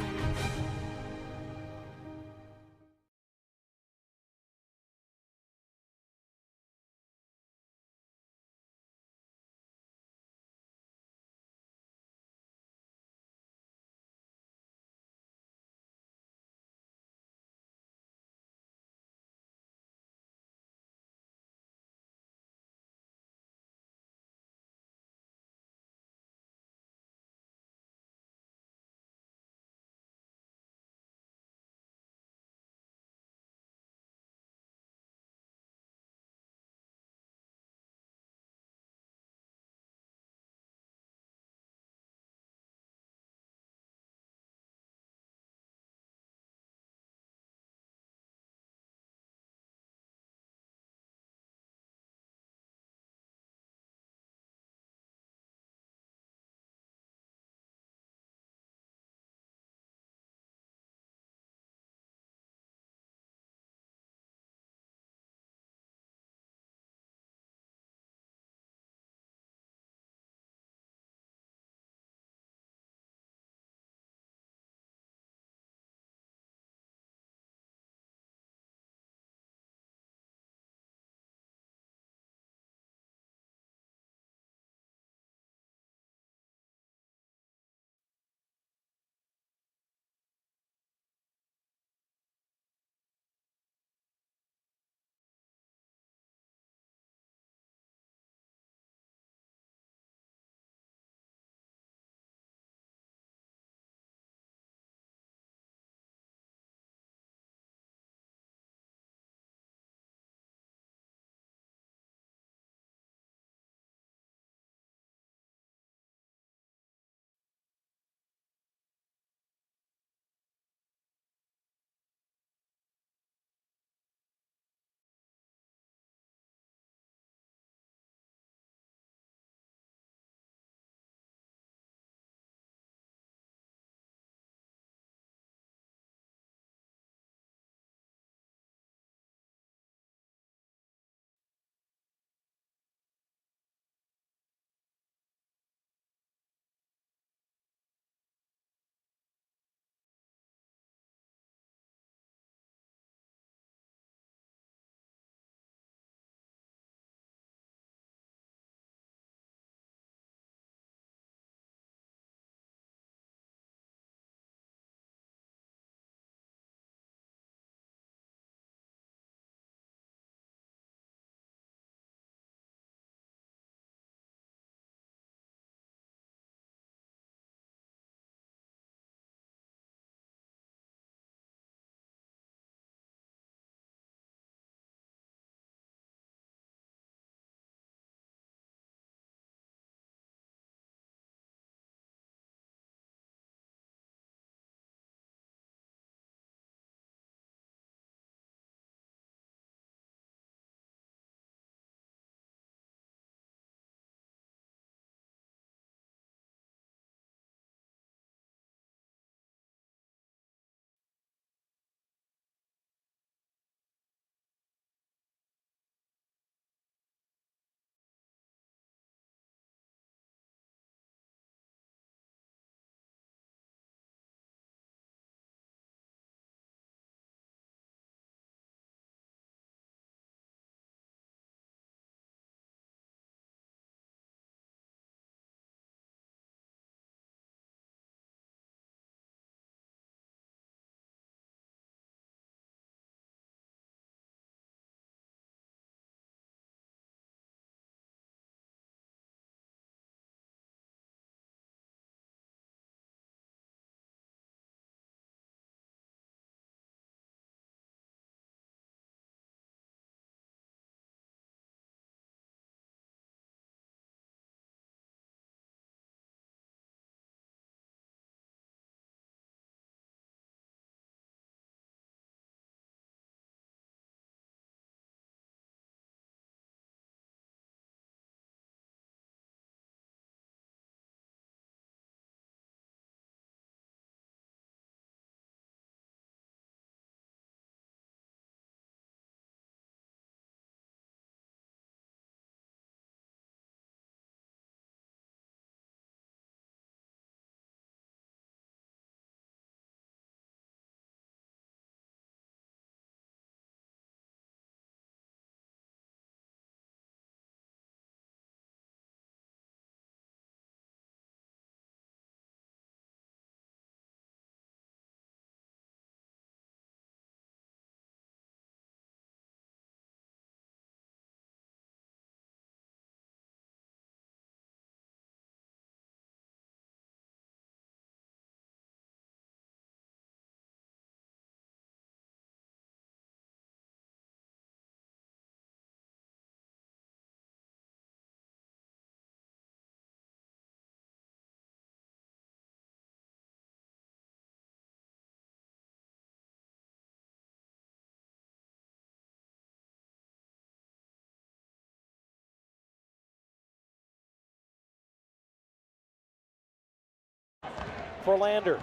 for Lander.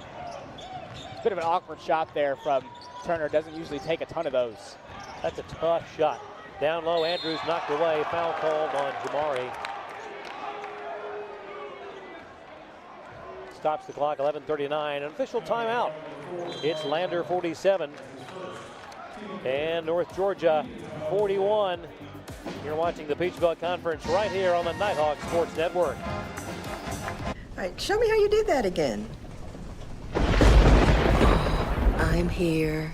It's a bit of an awkward shot there from Turner. Doesn't usually take a ton of those. That's a tough shot. Down low, Andrews knocked away. Foul called on Jamari. Stops the clock, 11:39. An official timeout. It's Lander 47 and North Georgia 41. You're watching the Peach Belt Conference right here on the Nighthawk Sports Network. All right, show me how you did that again. I'm here.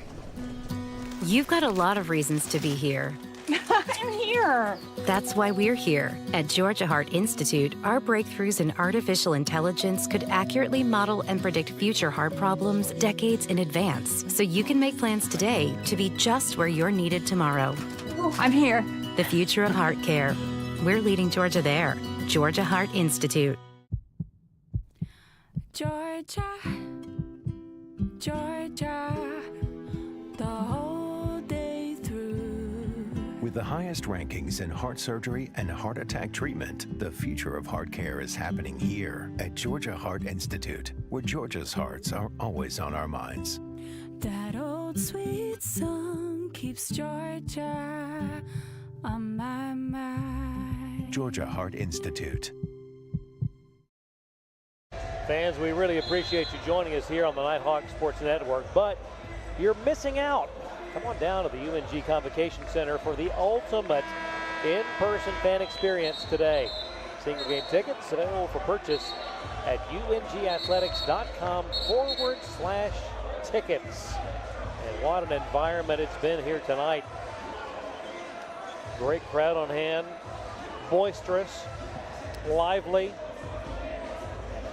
You've got a lot of reasons to be here. I'm here. That's why we're here. At Georgia Heart Institute, our breakthroughs in artificial intelligence could accurately model and predict future heart problems decades in advance, so you can make plans today to be just where you're needed tomorrow. I'm here. The future of heart care. We're leading Georgia there. Georgia Heart Institute. Georgia, Georgia, the whole day through. With the highest rankings in heart surgery and heart attack treatment, the future of heart care is happening here at Georgia Heart Institute, where Georgia's hearts are always on our minds. That old sweet song keeps Georgia on my mind. Georgia Heart Institute. Fans, we really appreciate you joining us here on the Nighthawk Sports Network, but you're missing out. Come on down to the UNG Convocation Center for the ultimate in-person fan experience today. Single game tickets available for purchase at ungathletics.com/tickets. And what an environment it's been here tonight. Great crowd on hand, boisterous, lively.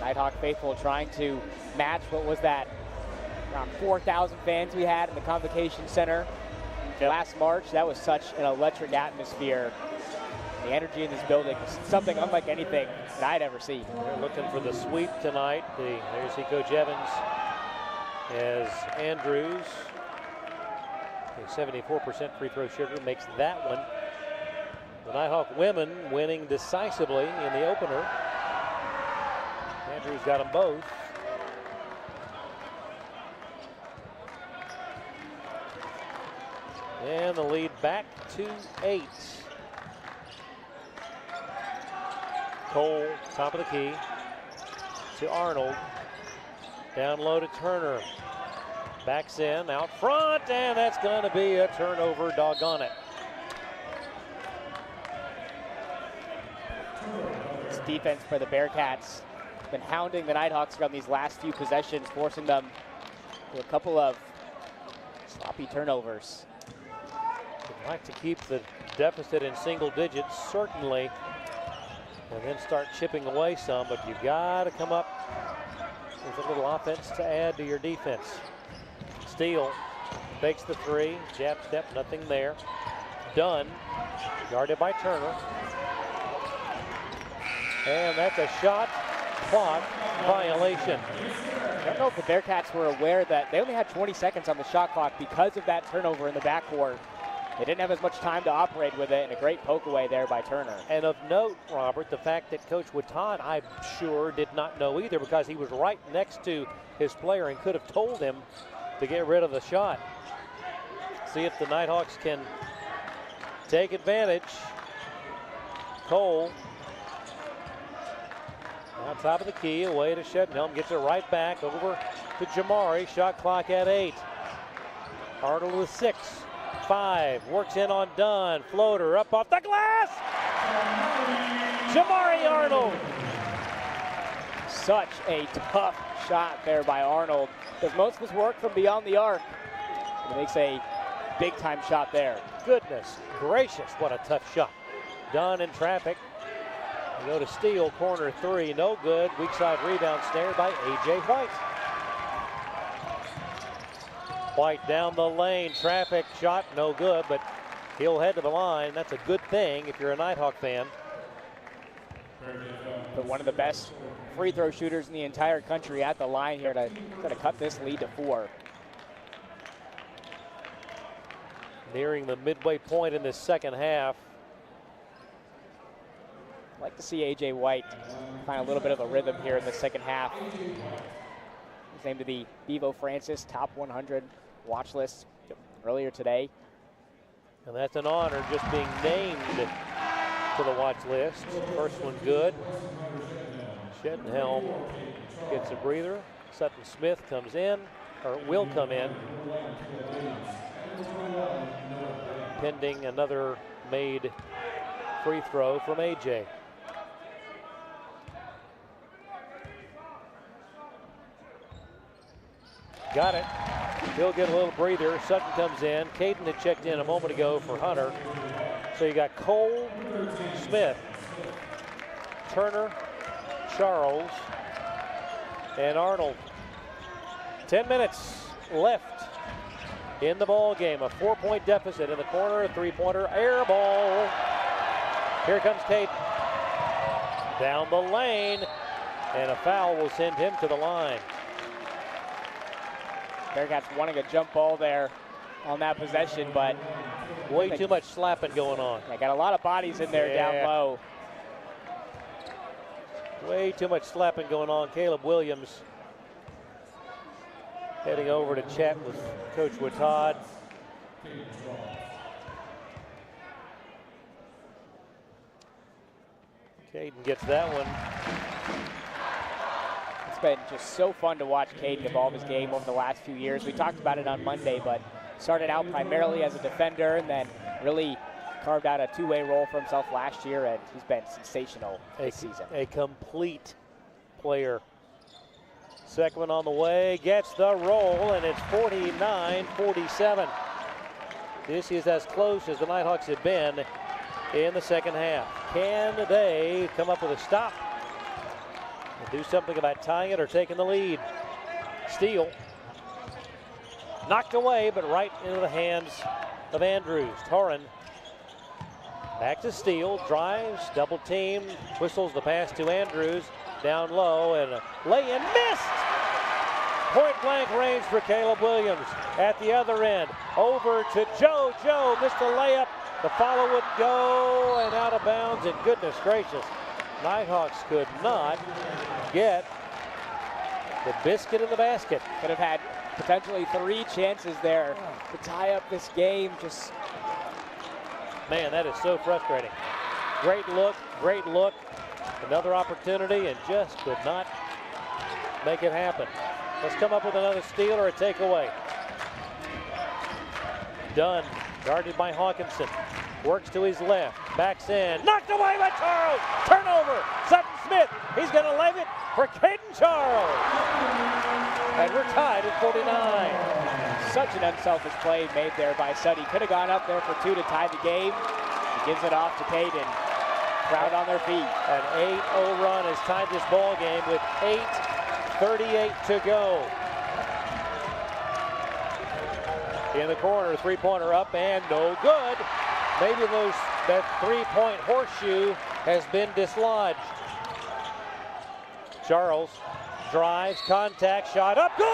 Nighthawk faithful trying to match what was that around 4,000 fans we had in the Convocation Center last March. That was such an electric atmosphere. The energy in this building is something unlike anything that I'd ever seen. They're looking for the sweep tonight. There's Coach Evans as Andrews, a 74% free throw shooter, makes that one. The Nighthawk women winning decisively in the opener. Andrews got them both. And the lead back to 8. Cole, top of the key, to Arnold. Down low to Turner. Backs in, out front, and that's going to be a turnover, doggone it. This defense for the Bearcats been hounding the Nighthawks on these last few possessions, forcing them to a couple of sloppy turnovers. Would like to keep the deficit in single digits, certainly, and then start chipping away some, but you've got to come up with a little offense to add to your defense. Steele fakes the three, jab step, nothing there. Dunn, guarded by Turner. And that's a shot clock violation. I don't know if the Bearcats were aware that they only had 20 seconds on the shot clock because of that turnover in the backcourt. They didn't have as much time to operate with it, and a great poke away there by Turner. And of note, Robert, the fact that Coach Watan, I'm sure, did not know either, because he was right next to his player and could have told him to get rid of the shot. See if the Nighthawks can take advantage. Cole, on top of the key, away to Shednhelm, gets it right back over to Jamari. Shot clock at 8. Arnold with 6. 5, works in on Dunn, floater up off the glass. Jamari Arnold. Such a tough shot there by Arnold. Does most of his work from beyond the arc. He makes a big time shot there. Goodness gracious, what a tough shot. Dunn in traffic. We go to Steele, corner 3, no good. Weak side rebound snared by A.J. White. White down the lane, traffic shot, no good, but he'll head to the line. That's a good thing if you're a Nighthawk fan. But one of the best free throw shooters in the entire country at the line here to cut this lead to 4. Nearing the midway point in this second half. I'd like to see A.J. White find a little bit of a rhythm here in the second half. was named to the Bevo Francis Top 100 watch list earlier today. And that's an honor, just being named to the watch list. First one good. Shedenhelm gets a breather. Sutton Smith comes in, or will come in, pending another made free throw from AJ. Got it. He'll get a little breather. Sutton comes in. Caden had checked in a moment ago for Hunter. So you got Cole, Smith, Turner, Charles, and Arnold. 10 minutes left in the ball game. A 4-point deficit in the corner. A three-pointer air ball. Here comes Caden. Down the lane. And a foul will send him to the line. Bearcats wanting a jump ball there on that possession, but way too much slapping going on. They got a lot of bodies in there down low. Way too much slapping going on. Caleb Williams heading over to chat with Coach Watad. Caden gets that one. It's been just so fun to watch Caden evolve his game over the last few years. We talked about it on Monday, but started out primarily as a defender and then really carved out a two-way role for himself last year, and he's been sensational this season. A complete player. Second one on the way, gets the roll, and it's 49-47. This is as close as the Nighthawks have been in the second half. Can they come up with a stop and do something about tying it or taking the lead? Steele knocked away, but right into the hands of Andrews. Torren back to Steele, drives, double team, whistles the pass to Andrews, down low, and a lay-in missed! Point blank range for Caleb Williams. At the other end, over to Joe. Joe missed the layup. The follow would go and out of bounds, and goodness gracious, Nighthawks could not get the biscuit in the basket. Could have had potentially 3 chances there to tie up this game. Just, man, that is so frustrating. Great look, great look. Another opportunity and just could not make it happen. Let's come up with another steal or a takeaway. Dunn, guarded by Hawkinson. Works to his left, backs in, knocked away by Charles. Turnover, Sutton Smith. He's going to leg it for Caden Charles. And we're tied at 49. Such an unselfish play made there by Sutty. Could have gone up there for 2 to tie the game. He gives it off to Caden. Crowd on their feet. An 8-0 run has tied this ball game with 8:38 to go. In the corner, three-pointer up and no good. Maybe that three-point horseshoe has been dislodged. Charles drives, contact, shot up, good!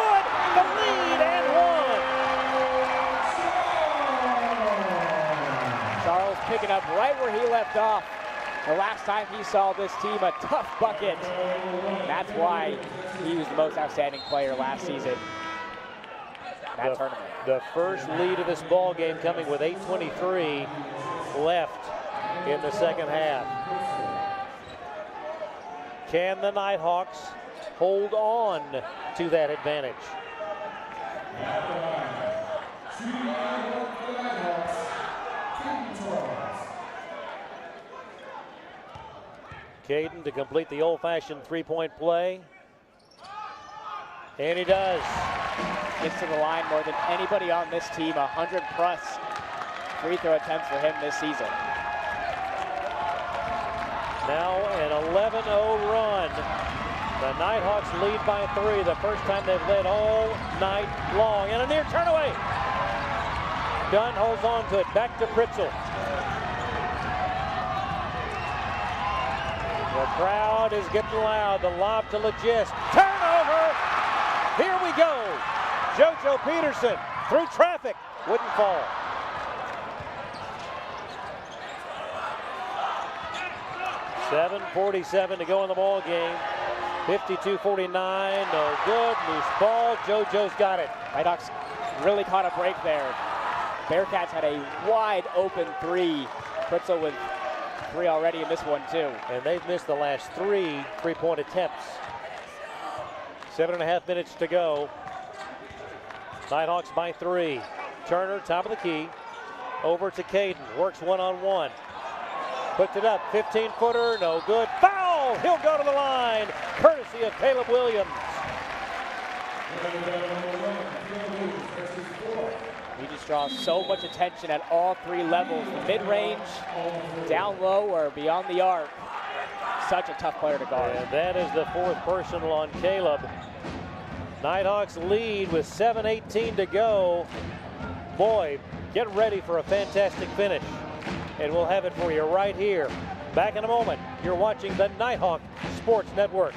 The lead and one! Charles picking up right where he left off. The last time he saw this team, a tough bucket. That's why he was the most outstanding player last season. That tournament. The first lead of this ball game coming with 8:23 left in the second half. Can the Nighthawks hold on to that advantage? Caden to complete the old-fashioned three-point play. And he does. Gets to the line more than anybody on this team. 100+ free throw attempts for him this season. Now an 11-0 run. The Nighthawks lead by 3. The first time they've led all night long. And a near turn away. Dunn holds on to it. Back to Pritzel. The crowd is getting loud. The lob to Legist. Turnover. Here we go. JoJo Peterson through traffic. Wouldn't fall. .47 to go in the ball game. 52-49, no good, loose ball. JoJo's got it. Nighthawks really caught a break there. Bearcats had a wide open three. Pritzel with 3 already in this one too. And they've missed the last 3 3-point attempts. 7.5 minutes to go. Nighthawks by 3. Turner, top of the key. Over to Caden, works one-on-one. Puts it up, 15-footer, no good. Foul! He'll go to the line, courtesy of Caleb Williams. He just draws so much attention at all 3 levels, mid-range, down low, or beyond the arc. Such a tough player to guard. And that is the 4th personal on Caleb. Nighthawks lead with 7:18 to go. Boy, get ready for a fantastic finish. And we'll have it for you right here. Back in a moment. You're watching the Nighthawk Sports Network.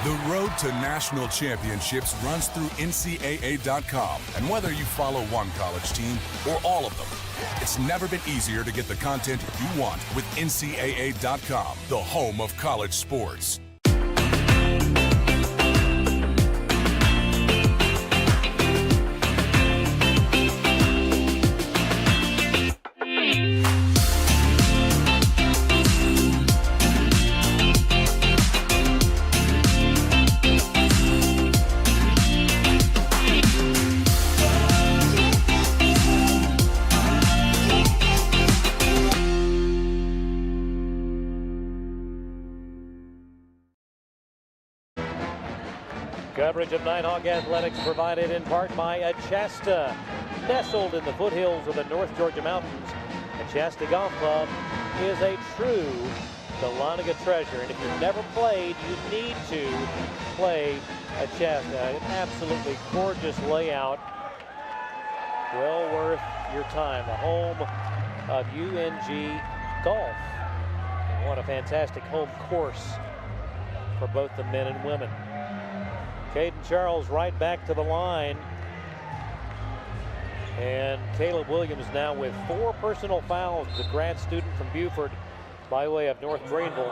The road to national championships runs through NCAA.com. And whether you follow one college team or all of them, it's never been easier to get the content you want with NCAA.com, the home of college sports. Coverage of Nighthawk Athletics provided in part by Achasta. Nestled in the foothills of the North Georgia Mountains, Achasta Golf Club is a true Dahlonega treasure. And if you've never played, you need to play Achasta. An absolutely gorgeous layout. Well worth your time. The home of UNG Golf. And what a fantastic home course for both the men and women. Caden Charles right back to the line. And Caleb Williams now with 4 personal fouls, the grad student from Buford by way of North Greenville.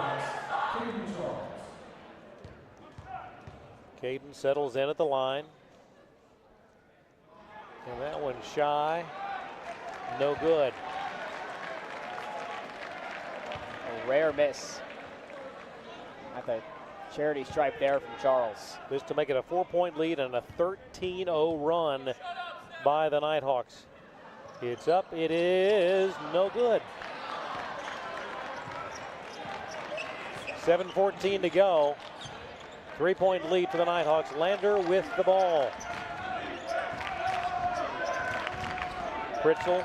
Caden settles in at the line. And that one shy, no good. A rare miss at the charity stripe there from Charles. This to make it a 4-point lead and a 13-0 run by the Nighthawks. It's up, it is no good. 7:14 to go. 3-point lead for the Nighthawks. Lander with the ball. Pritzel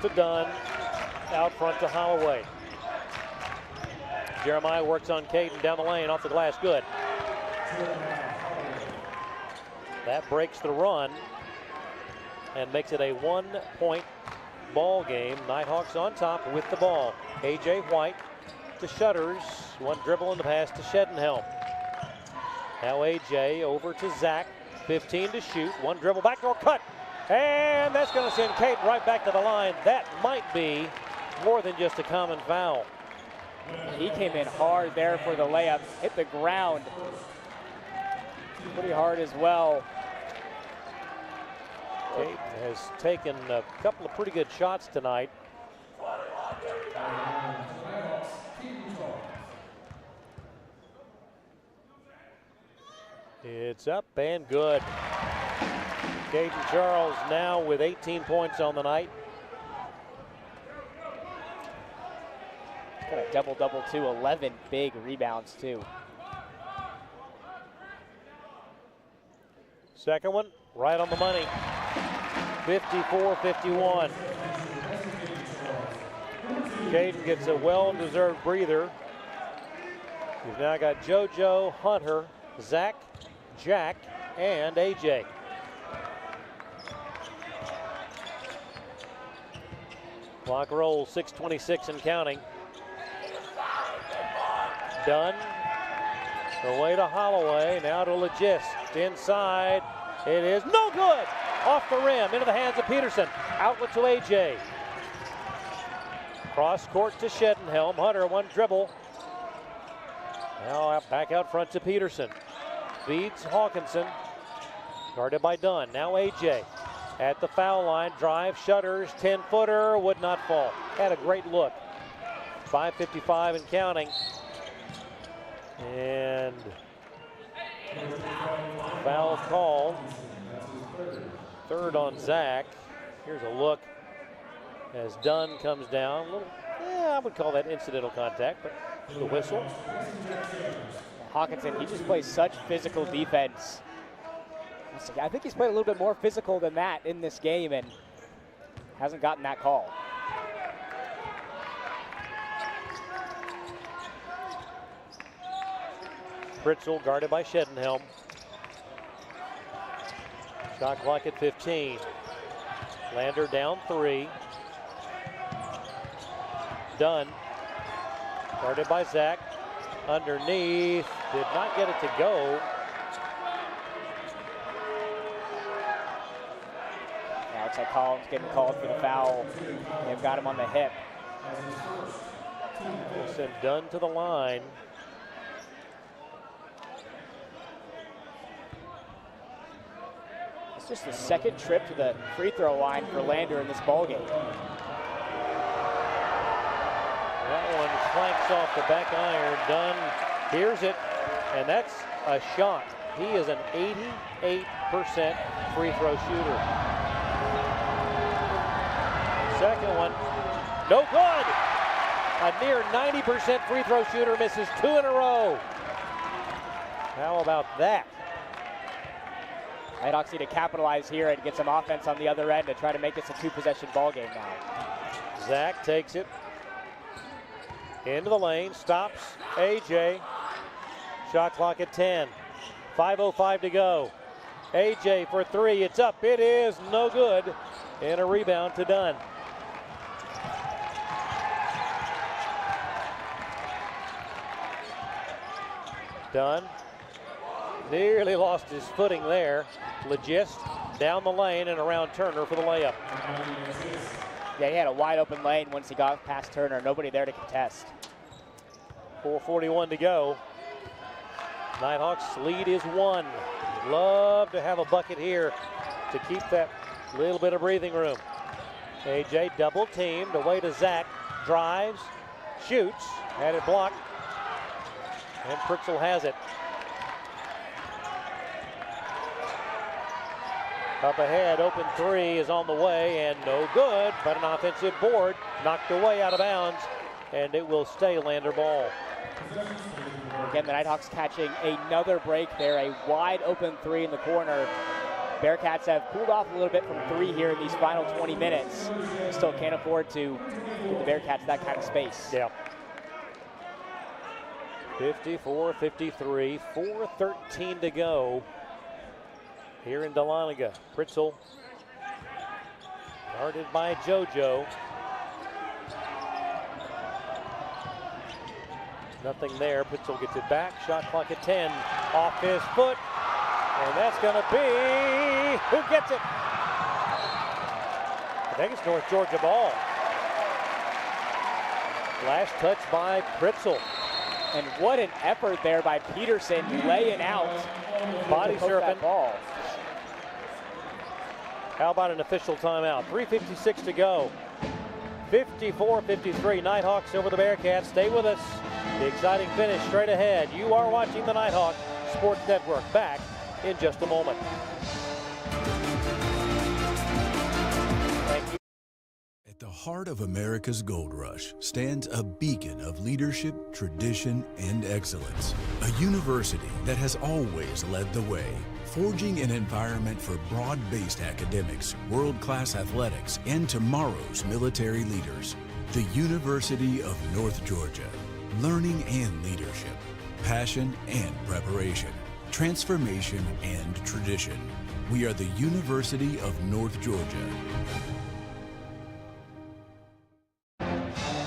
to Dunn, out front to Holloway. Jeremiah works on Caden down the lane, off the glass, good. That breaks the run and makes it a 1-point ball game. Nighthawks on top with the ball. A.J. White to Shutters, one dribble in the pass to Shedenhelm. Now A.J. over to Zach, 15 to shoot, one dribble, backdoor cut, and that's going to send Caden right back to the line. That might be more than just a common foul. He came in hard there for the layup, hit the ground pretty hard as well. Caden has taken a couple of pretty good shots tonight. It's up and good. Caden Charles now with 18 points on the night. Got a double-double too, 11 big rebounds too. Second one, right on the money. 54-51. Caden gets a well-deserved breather. You've now got JoJo, Hunter, Zach, Jack, and AJ. Clock rolls, 6:26 and counting. Dunn, away to Holloway, now to Legist. Inside, it is no good! Off the rim, into the hands of Peterson. Outlet to AJ. Cross court to Shedenhelm. Hunter, one dribble. Now back out front to Peterson. Feeds Hawkinson. Guarded by Dunn. Now AJ at the foul line. Drive, shutters, 10-footer, would not fall. Had a great look. 5:55 and counting. And foul call. Third on Zach. Here's a look as Dunn comes down. A little, I would call that incidental contact, but the whistle. Hawkinson, he just plays such physical defense. I think he's played a little bit more physical than that in this game and hasn't gotten that call. Fritzl guarded by Shedenhelm. Shot clock at 15. Lander down 3. Dunn guarded by Zach. Underneath, did not get it to go. Now looks like Collins getting called for the foul. They've got him on the hip. We'll send Dunn to the line. It's just the second trip to the free throw line for Lander in this ballgame. That one flanks off the back iron. Dunn hears it, and that's a shot. He is an 88% free throw shooter. Second one, no good. A near 90% free throw shooter misses 2 in a row. How about that? Nighthawks need to capitalize here and get some offense on the other end to try to make this a 2-possession ball game now. Zach takes it into the lane, stops AJ. Shot clock at 10. 5:05 to go. AJ for 3, it's up, it is no good. And a rebound to Dunn. Dunn nearly lost his footing there. Legist down the lane and around Turner for the layup. Yeah, he had a wide open lane once he got past Turner. Nobody there to contest. 4:41 to go. Nighthawks lead is 1. Love to have a bucket here to keep that little bit of breathing room. AJ double teamed away to Zach. Drives, shoots, had it blocked. And Fritzl has it. Up ahead, open 3 is on the way and no good, but an offensive board knocked away out of bounds, and it will stay Lander ball. Again, the Nighthawks catching another break there, a wide open 3 in the corner. Bearcats have cooled off a little bit from 3 here in these final 20 minutes. Still can't afford to give the Bearcats that kind of space. Yeah. 54-53, 4:13 to go here in Dahlonega. Fritzl guarded by JoJo. Nothing there. Fritzl gets it back. Shot clock at 10. Off his foot. And that's going to be... Who gets it? I think it's North Georgia ball. Last touch by Fritzl. And what an effort there by Peterson laying out. Body surfing. Ball. How about an official timeout? 3:56 to go. 54-53. Nighthawks over the Bearcats. Stay with us. The exciting finish straight ahead. You are watching the Nighthawk Sports Network. Back in just a moment. Thank you. At the heart of America's gold rush stands a beacon of leadership, tradition, and excellence. A university that has always led the way, forging an environment for broad-based academics, world-class athletics, and tomorrow's military leaders. The University of North Georgia. Learning and leadership, passion and preparation, transformation and tradition. We are the University of North Georgia.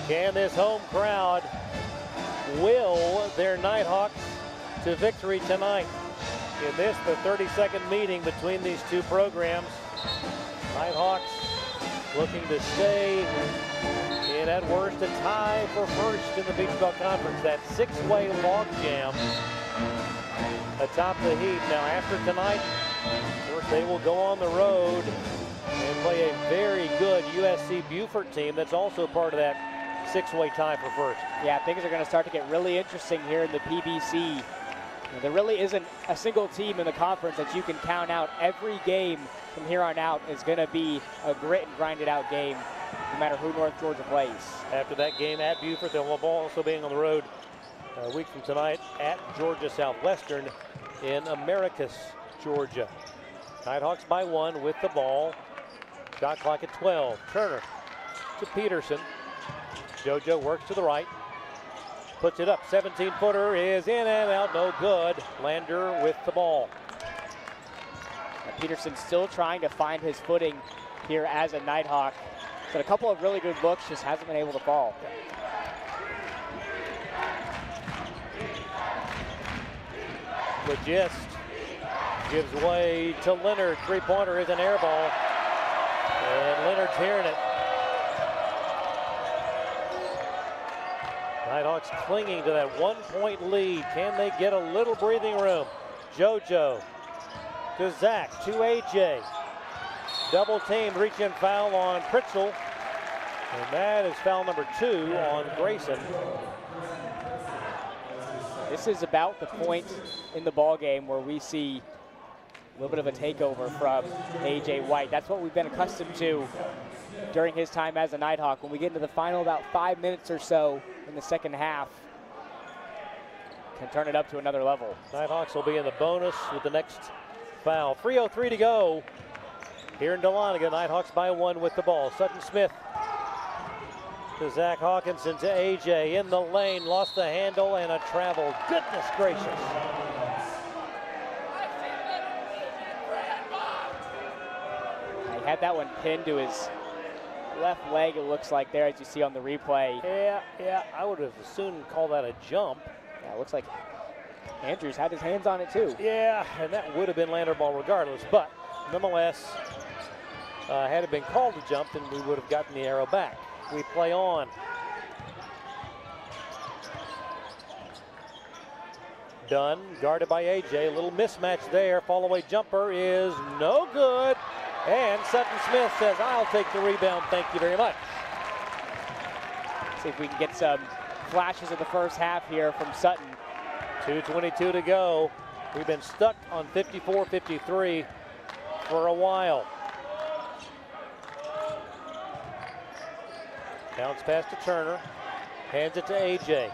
Can this home crowd will their Nighthawks to victory tonight? In this, the 32nd meeting between these two programs. Nighthawks looking to stay in And at worst, a tie for first in the Peach Belt Conference. That six-way logjam atop the heap. Now, after tonight, of course, they will go on the road and play a very good USC Beaufort team that's also part of that six-way tie for first. Yeah, things are going to start to get really interesting here in the PBC. There really isn't a single team in the conference that you can count out. Every game from here on out is going to be a grit and grinded out game, no matter who North Georgia plays. After that game at Beaufort, they'll also being on the road a week from tonight at Georgia Southwestern in Americus, Georgia. Nighthawks by 1 with the ball. Shot clock at 12. Turner to Peterson. JoJo works to the right. Puts it up. 17-footer is in and out. No good. Lander with the ball. Peterson still trying to find his footing here as a Nighthawk. Got a couple of really good looks, just hasn't been able to fall. Legist gives way to Leonard. Three-pointer is an air ball. And Leonard's hearing it. Nighthawks clinging to that 1-point lead. Can they get a little breathing room? JoJo to Zach, to AJ. Double team, reach in foul on Pritzel. And that is foul number 2 on Grayson. This is about the point in the ball game where we see a little bit of a takeover from AJ White. That's what we've been accustomed to during his time as a Nighthawk. When we get into the final about 5 minutes or so in the second half, can turn it up to another level. Nighthawks will be in the bonus with the next foul. 3:03 to go here in Dahlonega. Nighthawks by 1 with the ball. Sutton Smith to Zach Hawkinson to AJ in the lane. Lost the handle and a travel. Goodness gracious. He had that one pinned to his left leg, it looks like there, as you see on the replay. Yeah, I would have as soon called that a jump. Yeah, it looks like Andrews had his hands on it too. Yeah, and that would have been Lander ball regardless, but nonetheless, had it been called a jump, then we would have gotten the arrow back. We play on. Dunn, guarded by AJ. A little mismatch there. Fall-away jumper is no good. And Sutton Smith says, I'll take the rebound, thank you very much. See if we can get some flashes of the first half here from Sutton. 2:22 to go. We've been stuck on 54-53 for a while. Bounce pass to Turner. Hands it to AJ.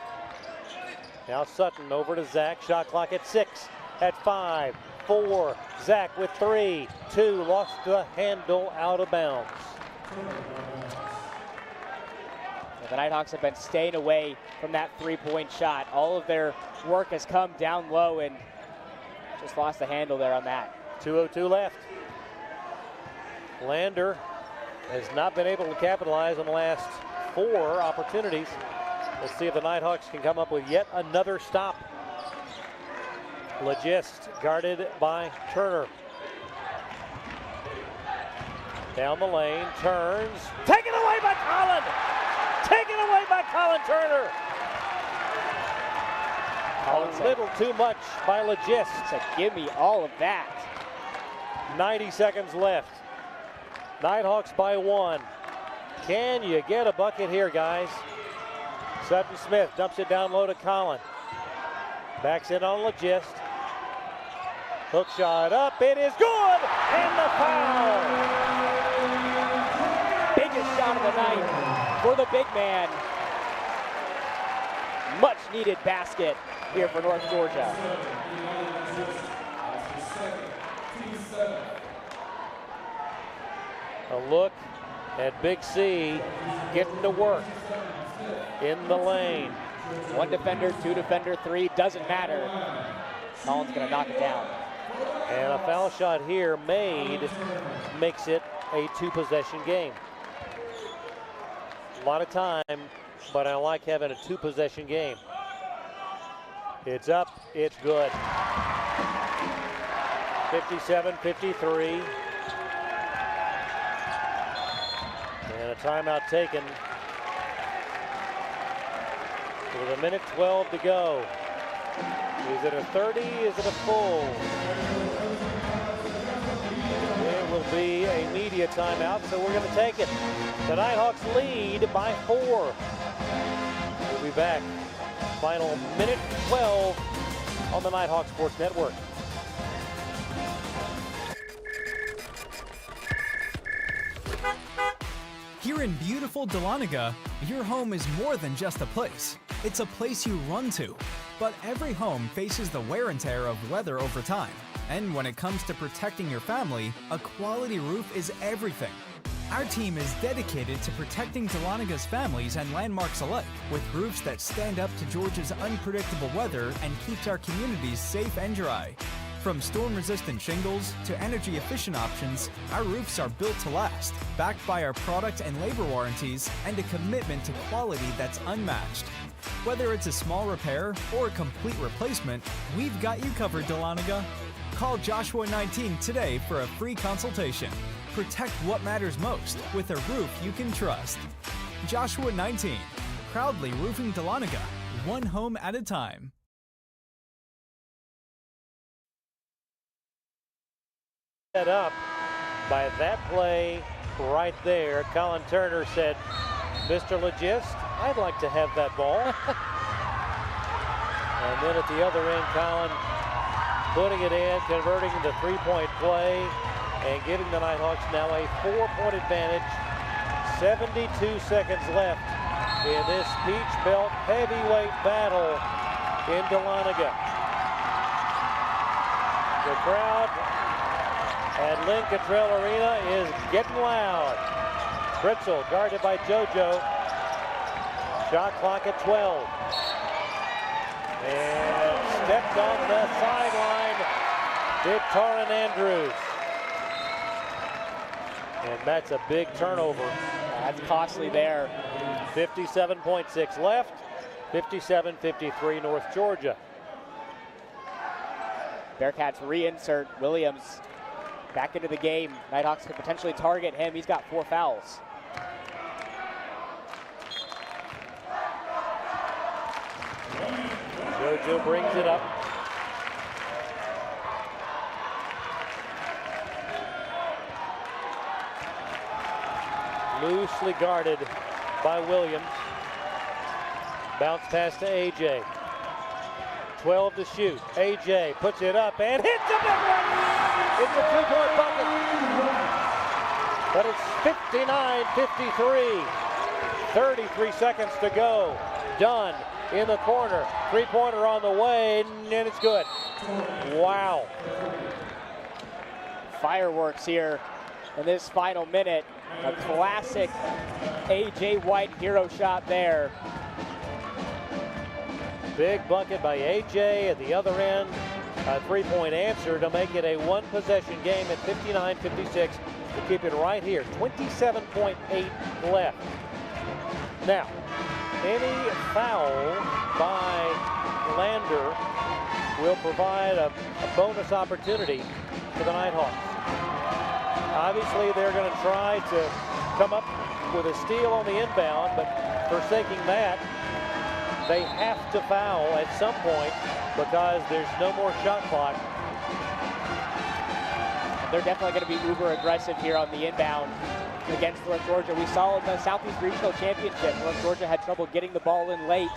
Now Sutton over to Zach. Shot clock at 6, at 5, 4. Zach with 3, 2. Lost the handle out of bounds. The Nighthawks have been staying away from that three-point shot. All of their work has come down low and just lost the handle there on that. 2:02 left. Lander has not been able to capitalize on the last 4 opportunities. Let's see if the Nighthawks can come up with yet another stop. Legist guarded by Turner. Down the lane, turns, taken away by Colin! Taken away by Colin Turner! A little too much by Legist. Said, give me all of that. 90 seconds left. Nighthawks by 1. Can you get a bucket here, guys? Sutton Smith dumps it down low to Colin. Backs it on Legist. Hook shot up, it is good! And the foul! Biggest shot of the night for the big man. Much needed basket here for North Georgia. A look at Big C getting to work in the lane. 1 defender, 2 defender, 3, doesn't matter. Colin's gonna knock it down. And a foul shot here made makes it a 2-possession game. A lot of time, but I like having a 2-possession game. It's up, it's good. 57-53. And a timeout taken With 1:12 to go. Is it a 30? Is it a full? It will be a media timeout, so we're going to take it. The Nighthawks lead by 4. We'll be back. Final 1:12 on the Nighthawk Sports Network. Here in beautiful Dahlonega, your home is more than just a place. It's a place you run to. But every home faces the wear and tear of weather over time. And when it comes to protecting your family, a quality roof is everything. Our team is dedicated to protecting Dahlonaga's families and landmarks alike, with roofs that stand up to Georgia's unpredictable weather and keeps our communities safe and dry. From storm-resistant shingles to energy-efficient options, our roofs are built to last, backed by our product and labor warranties and a commitment to quality that's unmatched. Whether it's a small repair or a complete replacement, we've got you covered, Dahlonega. Call Joshua 19 today for a free consultation. Protect what matters most with a roof you can trust. Joshua 19, proudly roofing Dahlonega, one home at a time. Set up by that play right there. Colin Turner said, Mr. Legist, I'd like to have that ball. And then at the other end, Colin putting it in, converting the three-point play, and giving the Nighthawks now a 4-point advantage. 72 seconds left in this Peach Belt heavyweight battle in Dahlonega. The crowd at Lynn Cottrell Arena is getting loud. Fritzel guarded by JoJo. Shot clock at 12. And stepped on the sideline, did Taryn Andrews. And that's a big turnover. That's costly there. 57.6 left, 57-53 North Georgia. Bearcats reinsert Williams back into the game. Nighthawks could potentially target him. He's got 4 fouls. JoJo brings it up. Loosely guarded by Williams. Bounce pass to AJ. 12 to shoot. AJ puts it up and hits a big one. It's a 2-point bucket. But it's 59-53. 33 seconds to go. Dunn in the corner. Three-pointer on the way, and it's good. Wow. Fireworks here in this final minute. A classic AJ White hero shot there. Big bucket by AJ at the other end. A three-point answer to make it a one-possession game at 59-56 to keep it right here. 27.8 left. Now, any foul by Lander will provide a bonus opportunity for the Nighthawks. Obviously, they're going to try to come up with a steal on the inbound, but forsaking that, they have to foul at some point because there's no more shot clock. They're definitely going to be uber aggressive here on the inbound against North Georgia. We saw in the Southeast Regional Championship, North Georgia had trouble getting the ball in late,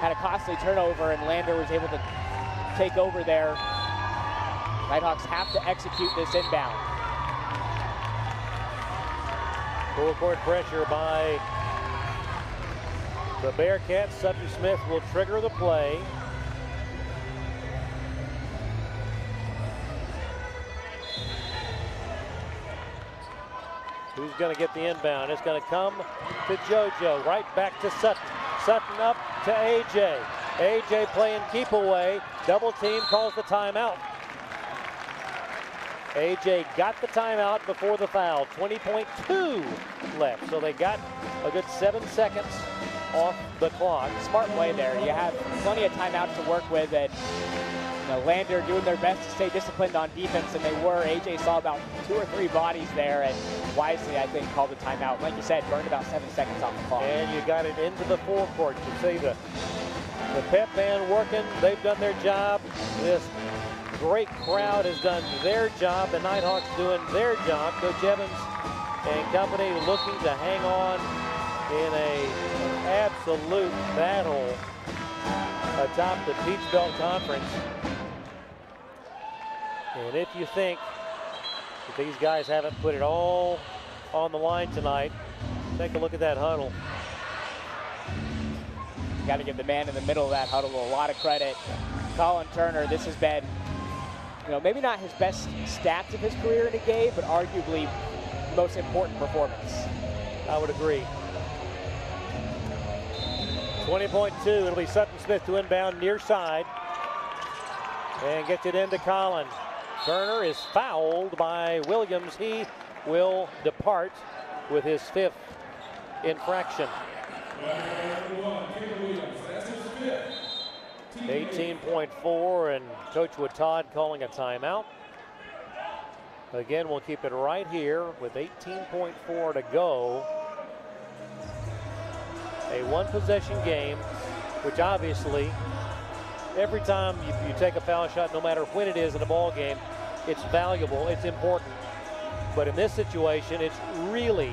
had a costly turnover, and Lander was able to take over there. Nighthawks have to execute this inbound. Full court pressure by the Bearcats. Sutton Smith will trigger the play. Who's going to get the inbound? It's going to come to JoJo. Right back to Sutton. Sutton up to AJ. AJ playing keep away. Double team calls the timeout. AJ got the timeout before the foul. 20.2 left. So they got a good 7 seconds off the clock. Smart play there. You have plenty of timeouts to work with, and Lander doing their best to stay disciplined on defense, and they were. AJ saw about 2 or 3 bodies there, and wisely, I think, called the timeout. Like you said, burned about 7 seconds off the clock. And you got it into the forecourt. You see the The pep band working. They've done their job. This great crowd has done their job. The Nighthawks doing their job. Coach Evans and company looking to hang on in an absolute battle atop the Peach Belt Conference. And if you think that these guys haven't put it all on the line tonight, take a look at that huddle. Got to give the man in the middle of that huddle a lot of credit. Colin Turner, this has been, maybe not his best stats of his career in a game, but arguably the most important performance. I would agree. 20.2, it'll be Sutton Smith to inbound near side. And gets it into Colin. Turner is fouled by Williams. He will depart with his 5th infraction. 18.4, and Coach Woodtodd calling a timeout. Again, we'll keep it right here with 18.4 to go. A one-possession game, which obviously, every time you take a foul shot, no matter when it is in a ball game, it's valuable, it's important. But in this situation, it's really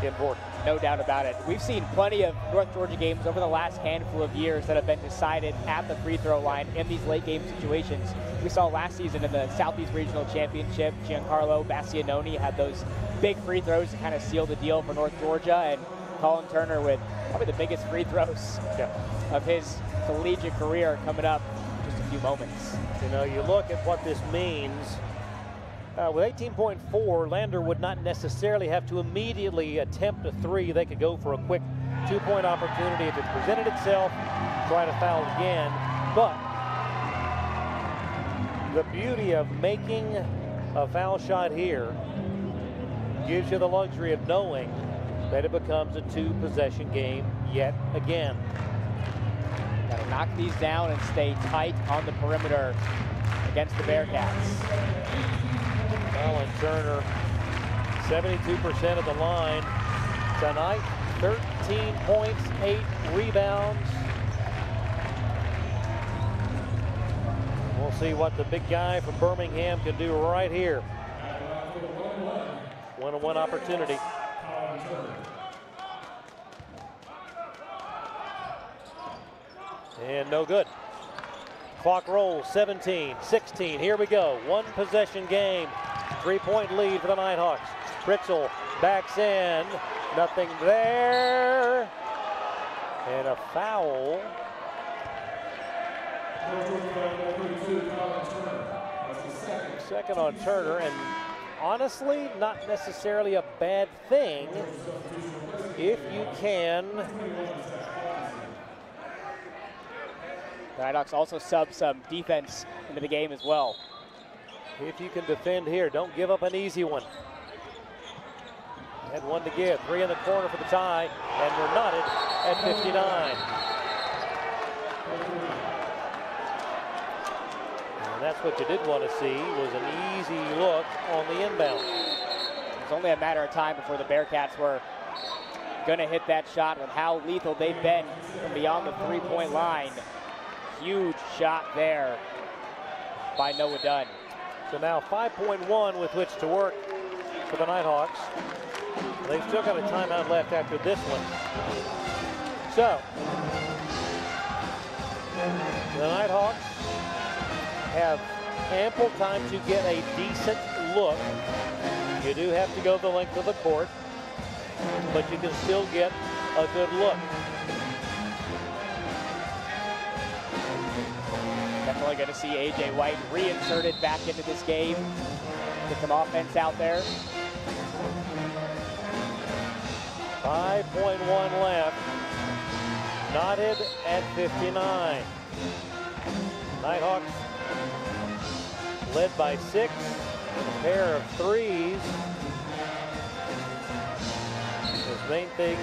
important. No doubt about it. We've seen plenty of North Georgia games over the last handful of years that have been decided at the free throw line in these late game situations. We saw last season in the Southeast Regional Championship, Giancarlo Bastianoni had those big free throws to kind of seal the deal for North Georgia, and Colin Turner with probably the biggest free throws of his collegiate career coming up in just a few moments. You look at what this means. With 18.4, Lander would not necessarily have to immediately attempt a three. They could go for a quick two-point opportunity if it presented itself, try to foul again. But the beauty of making a foul shot here gives you the luxury of knowing that it becomes a two-possession game yet again. Got to knock these down and stay tight on the perimeter against the Bearcats. Colin Turner, 72% of the line tonight, 13 points, 8 rebounds. We'll see what the big guy from Birmingham can do right here. One-on-one opportunity. And no good. Clock rolls, 17, 16, here we go. One possession game, 3-point lead for the Nighthawks. Pritzel backs in, nothing there. And a foul. Second on Turner, and honestly, not necessarily a bad thing if you can. The Nighthawks also sub some defense into the game as well. If you can defend here, don't give up an easy one. Had one to give, 3 in the corner for the tie, and we're knotted at 59. And that's what you did want to see, was an easy look on the inbound. It's only a matter of time before the Bearcats were going to hit that shot with how lethal they've been from beyond the three-point line. Huge shot there by Noah Dunn. So now 5.1 with which to work for the Nighthawks. They've still got a timeout left after this one. So, the Nighthawks have ample time to get a decent look. You do have to go the length of the court, but you can still get a good look. Definitely going to see A.J. White reinserted back into this game. Get some offense out there. 5.1 left. Knotted at 59. Nighthawks led by 6. A pair of threes. Those main things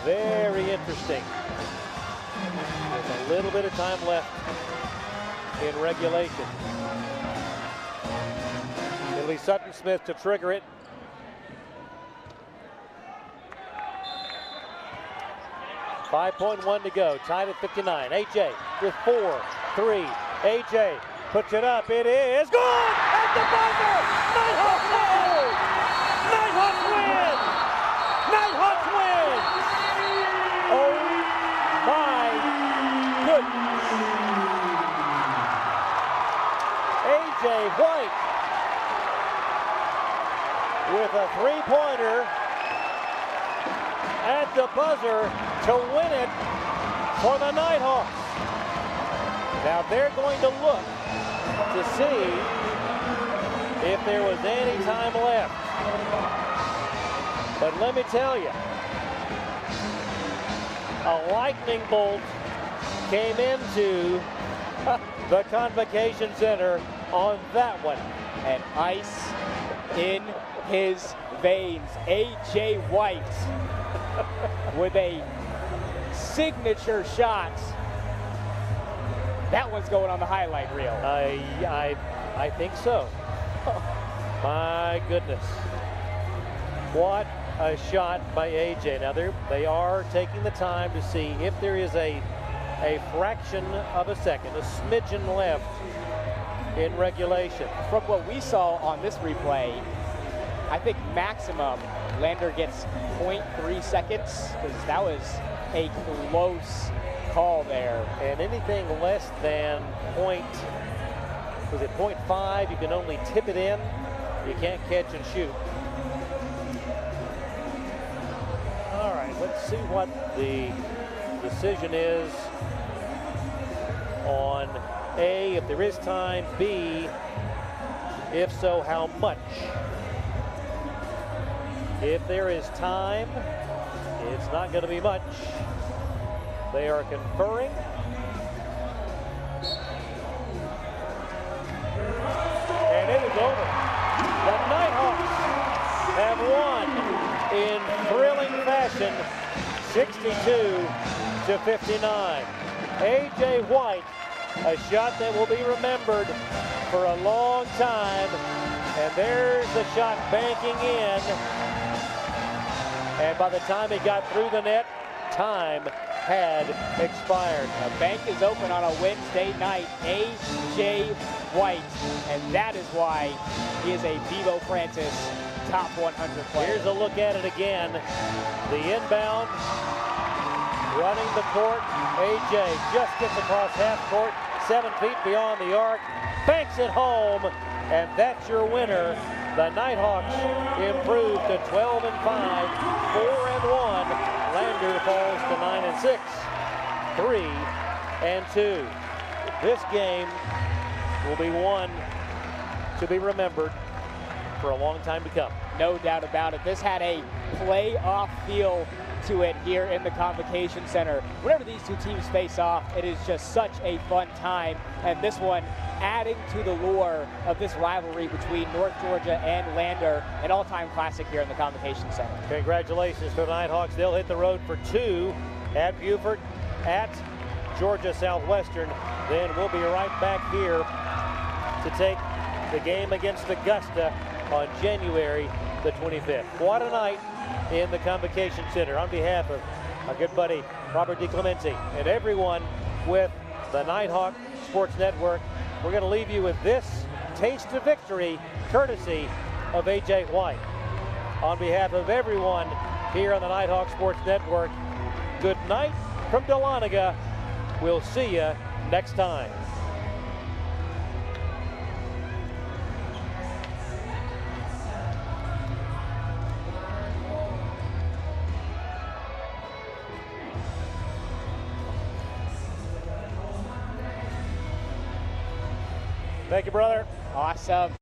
very interesting. With a little bit of time left in regulation. It'll be Sutton Smith to trigger it. 5.1 to go, tied at 59. AJ with 4-3. AJ puts it up. It is good at the buzzer. Nighthawks win! Nighthawks win! Nighthawks win! Oh my goodness! AJ White with a three-pointer at the buzzer to win it for the Nighthawks. Now they're going to look to see if there was any time left. But let me tell you, a lightning bolt came into the Convocation Center on that one. And ice in his veins. A.J. White with a signature shot. That one's going on the highlight reel. I think so. My goodness. What a shot by AJ. Now they are taking the time to see if there is a fraction of a second, a smidgen left in regulation. From what we saw on this replay, I think maximum Lander gets 0.3 seconds, because that was a close call there. And anything less than was it 0.5, you can only tip it in. You can't catch and shoot. All right, let's see what the decision is on A, if there is time, B, if so, how much. If there is time, it's not going to be much. They are conferring. And it is over. The Nighthawks have won in thrilling fashion, 62-59. A.J. White, a shot that will be remembered for a long time. And there's the shot banking in. And by the time he got through the net, time had expired. The bank is open on a Wednesday night. A.J. White, and that is why he is a Bevo Francis top 100 player. Here's a look at it again. The inbound, running the court. A.J. just gets across half court, 7 feet beyond the arc, banks it home, and that's your winner. The Nighthawks improve to 12-5, 4-1. Lander falls to 9-6, 3-2. This game will be one to be remembered for a long time to come. No doubt about it. This had a playoff feel to it here in the Convocation Center. Whenever these two teams face off, it is just such a fun time. And this one adding to the lure of this rivalry between North Georgia and Lander, an all-time classic here in the Convocation Center. Congratulations to the Nighthawks. They'll hit the road for 2 at Buford, at Georgia Southwestern. Then we'll be right back here to take the game against Augusta on January the 25th. What a night in the Convocation Center. On behalf of our good buddy Robert DiClemente and everyone with the Nighthawk Sports Network, we're going to leave you with this taste of victory courtesy of A.J. White. On behalf of everyone here on the Nighthawk Sports Network, good night from Dahlonega. We'll see you next time. Thank you, brother. Awesome.